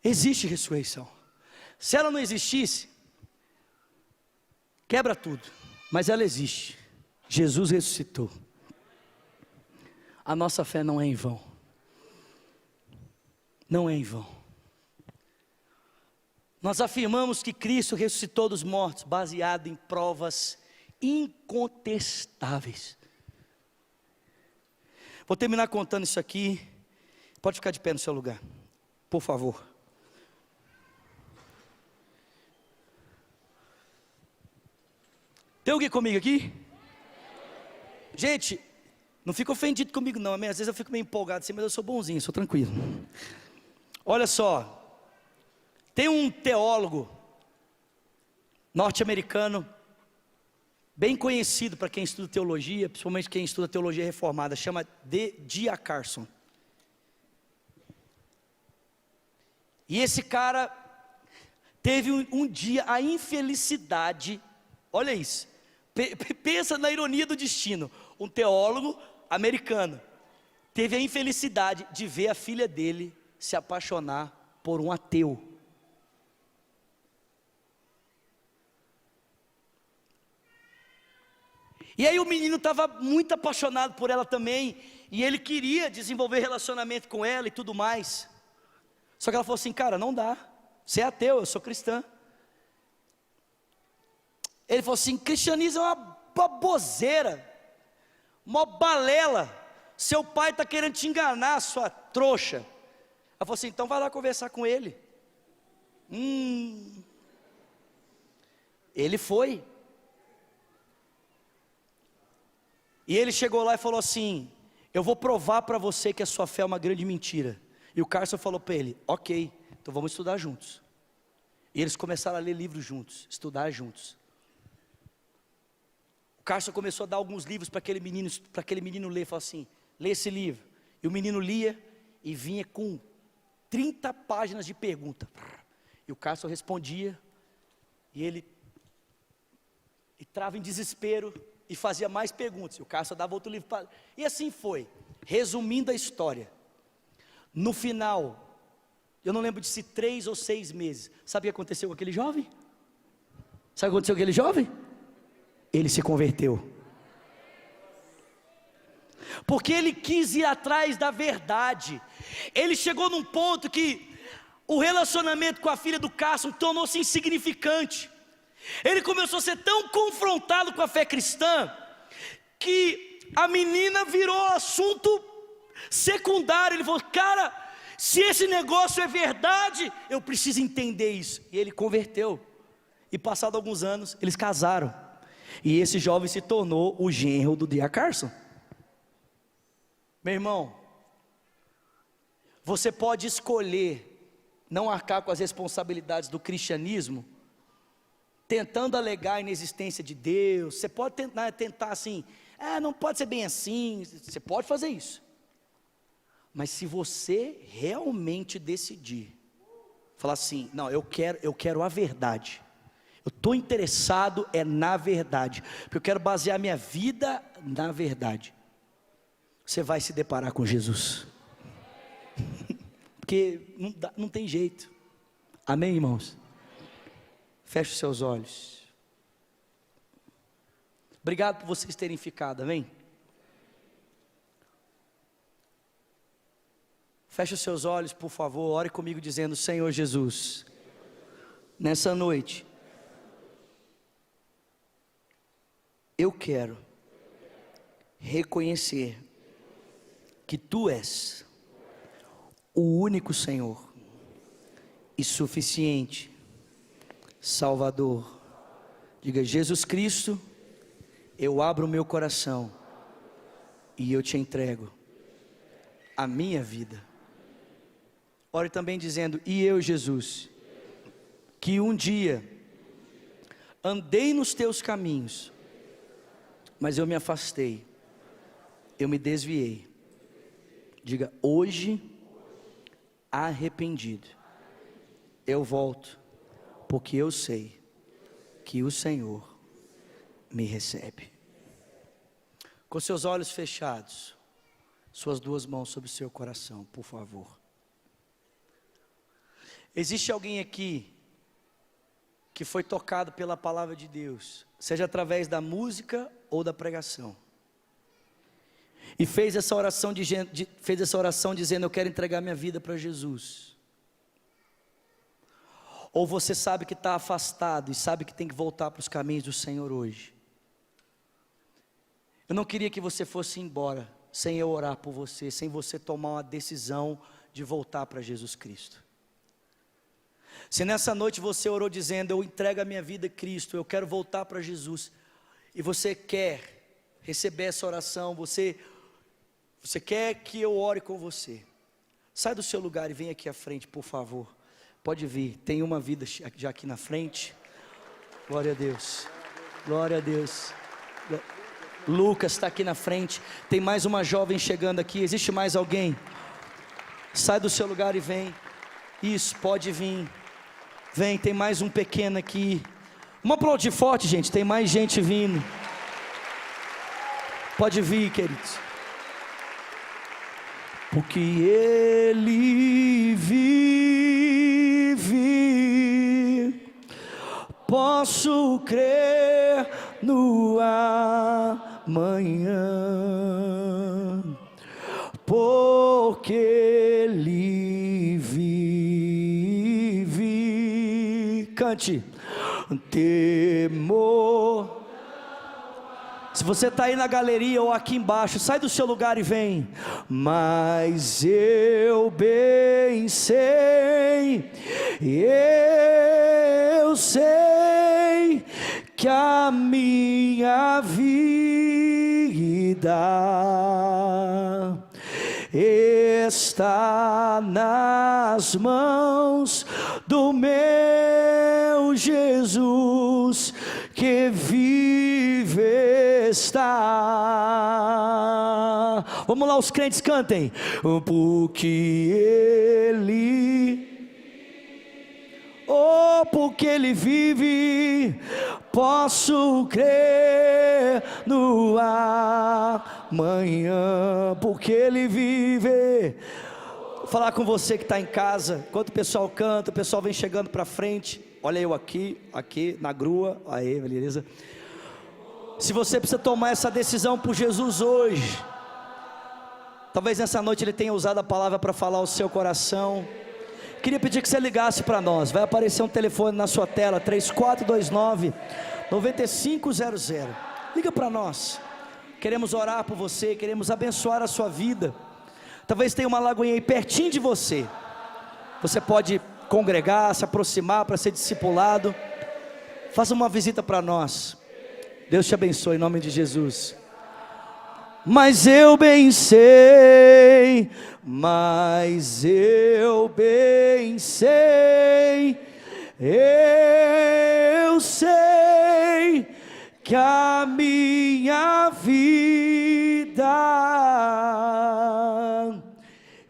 Existe ressurreição. Se ela não existisse, quebra tudo, mas ela existe. Jesus ressuscitou. A nossa fé não é em vão. Não é em vão. Nós afirmamos que Cristo ressuscitou dos mortos, baseado em provas incontestáveis. Vou terminar contando isso aqui. Pode ficar de pé no seu lugar, por favor. Tem alguém comigo aqui? Gente, não fica ofendido comigo não, amém? Às vezes eu fico meio empolgado assim, mas eu sou bonzinho, sou tranquilo. Olha só, tem um teólogo norte-americano, bem conhecido para quem estuda teologia, principalmente quem estuda teologia reformada, chama D.A. Carson. E esse cara teve um dia a infelicidade, olha isso, Pensa na ironia do destino. Um teólogo americano teve a infelicidade de ver a filha dele se apaixonar por um ateu. E aí o menino estava muito apaixonado por ela também, e ele queria desenvolver relacionamento com ela e tudo mais. Só que ela falou assim: cara, não dá, você é ateu, eu sou cristã. Ele falou assim: cristianismo é uma baboseira, uma balela, seu pai está querendo te enganar, sua trouxa. Ela falou assim: então vai lá conversar com ele. Ele foi. E ele chegou lá e falou assim: eu vou provar para você que a sua fé é uma grande mentira. E o Carson falou para ele: ok, então vamos estudar juntos. E eles começaram a ler livros juntos, estudar juntos. O Carson começou a dar alguns livros para aquele menino ler, falou assim: lê esse livro. E o menino lia e vinha com 30 páginas de pergunta. E o Carson respondia, e ele entrava em desespero e fazia mais perguntas. E o Carson dava outro livro para... E assim foi. Resumindo a história, no final, eu não lembro de se 3 ou 6 meses, sabe o que aconteceu com aquele jovem? Sabe o que aconteceu com aquele jovem? Ele se converteu. Porque ele quis ir atrás da verdade. Ele chegou num ponto que o relacionamento com a filha do Carson tornou-se insignificante. Ele começou a ser tão confrontado com a fé cristã, que a menina virou assunto secundário. Ele falou: cara, se esse negócio é verdade, eu preciso entender isso. E ele converteu. E passado alguns anos, eles casaram. E esse jovem se tornou o genro do D.A. Carson. Meu irmão, você pode escolher não arcar com as responsabilidades do cristianismo, tentando alegar a inexistência de Deus. Você pode tentar assim: não pode ser bem assim. Você pode fazer isso. Mas se você realmente decidir, falar assim: não, eu quero a verdade, eu estou interessado na verdade, porque eu quero basear minha vida na verdade, você vai se deparar com Jesus. Porque não tem jeito. Amém, irmãos? Feche os seus olhos. Obrigado por vocês terem ficado, amém? Feche os seus olhos, por favor, ore comigo dizendo: Senhor Jesus, nessa noite, eu quero reconhecer que Tu és o único Senhor e suficiente Salvador. Diga: Jesus Cristo, eu abro o meu coração e eu te entrego a minha vida. Ore também dizendo: e eu, Jesus, que um dia andei nos teus caminhos, mas eu me afastei, eu me desviei. Diga: hoje, arrependido, eu volto, porque eu sei que o Senhor me recebe. Com seus olhos fechados, suas 2 mãos sobre o seu coração, por favor. Existe alguém aqui que foi tocado pela palavra de Deus, seja através da música ou da pregação, e fez essa oração dizendo: eu quero entregar minha vida para Jesus. Ou você sabe que está afastado e sabe que tem que voltar para os caminhos do Senhor hoje. Eu não queria que você fosse embora sem eu orar por você, sem você tomar uma decisão de voltar para Jesus Cristo. Se nessa noite você orou dizendo: eu entrego a minha vida a Cristo, eu quero voltar para Jesus, e você quer receber essa oração, você quer que eu ore com você, sai do seu lugar e vem aqui à frente, por favor. Pode vir, tem uma vida já aqui na frente. Glória a Deus, glória a Deus. Lucas está aqui na frente. Tem mais uma jovem chegando aqui. Existe mais alguém? Sai do seu lugar e vem. Isso, pode vir. Vem, tem mais um pequeno aqui. Vamos aplaudir forte, gente. Tem mais gente vindo. Pode vir, queridos. Porque Ele vive, posso crer no amanhã, porque Ele vive. Cante. Temor. Se você está aí na galeria ou aqui embaixo, sai do seu lugar e vem. Mas eu bem sei, eu sei que a minha vida está nas mãos do meu Jesus, que vive está. Vamos lá, os crentes cantem. Porque Ele vive, posso crer no amanhã, porque Ele vive. Vou falar com você que está em casa, enquanto o pessoal canta, o pessoal vem chegando para frente. Olha eu aqui na grua, aí, beleza? Se você precisa tomar essa decisão por Jesus hoje, talvez nessa noite Ele tenha usado a palavra para falar ao seu coração. Queria pedir que você ligasse para nós. Vai aparecer um telefone na sua tela, 3429-9500. Liga para nós. Queremos orar por você, queremos abençoar a sua vida. Talvez tenha uma lagoinha aí pertinho de você. Você pode congregar, se aproximar para ser discipulado. Faça uma visita para nós. Deus te abençoe em nome de Jesus. Mas eu bem sei, eu sei que a minha vida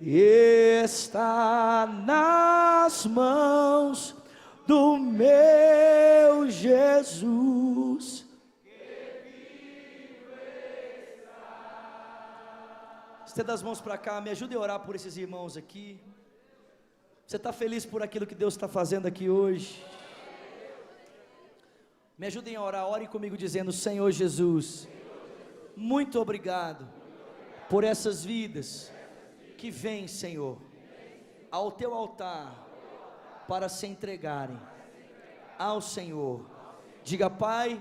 está nas mãos do meu Jesus. Estenda as mãos para cá, me ajude a orar por esses irmãos aqui. Você está feliz por aquilo que Deus está fazendo aqui hoje? Me ajudem a orar, orem comigo dizendo: Senhor Jesus, muito obrigado por essas vidas que vêm, Senhor, ao teu altar para se entregarem ao Senhor. Diga: Pai,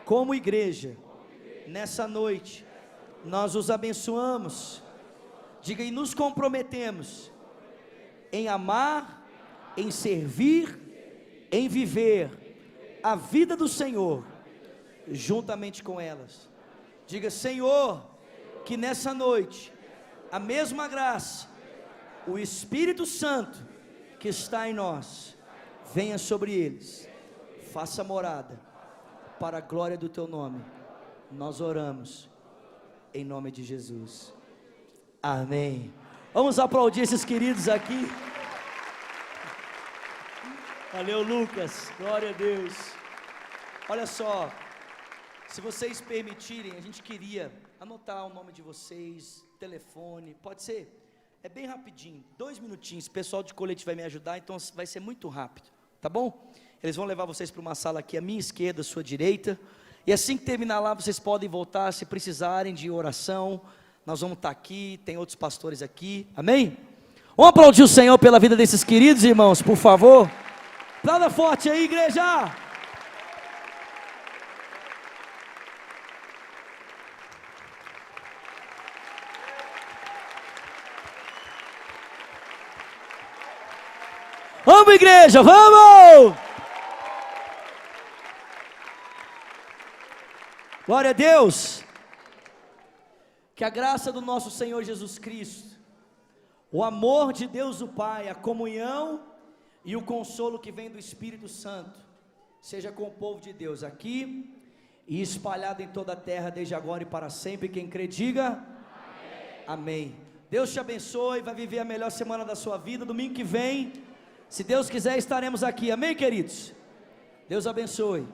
como igreja, nessa noite, nós os abençoamos. Diga: e nos comprometemos em amar, em servir, em viver a vida do Senhor, juntamente com elas. Diga: Senhor, que nessa noite, a mesma graça, o Espírito Santo que está em nós, venha sobre eles, faça morada, para a glória do teu nome. Nós oramos em nome de Jesus, amém. Vamos aplaudir esses queridos aqui. Valeu, Lucas, glória a Deus. Olha só, se vocês permitirem, a gente queria anotar o nome de vocês, telefone, pode ser? É bem rapidinho, 2 minutinhos, o pessoal de colete vai me ajudar, então vai ser muito rápido, tá bom? Eles vão levar vocês para uma sala aqui, à minha esquerda, à sua direita. E assim que terminar lá, vocês podem voltar, se precisarem de oração, nós vamos estar aqui, tem outros pastores aqui, amém? Vamos aplaudir o Senhor pela vida desses queridos irmãos, por favor. Aplauda forte aí, igreja. Vamos, igreja, vamos! Glória a Deus. Que a graça do nosso Senhor Jesus Cristo, o amor de Deus o Pai, a comunhão e o consolo que vem do Espírito Santo, seja com o povo de Deus aqui e espalhado em toda a terra, desde agora e para sempre. Quem crê, diga amém. Amém. Deus te abençoe, vai viver a melhor semana da sua vida. Domingo que vem, se Deus quiser, estaremos aqui, amém, queridos? Deus abençoe.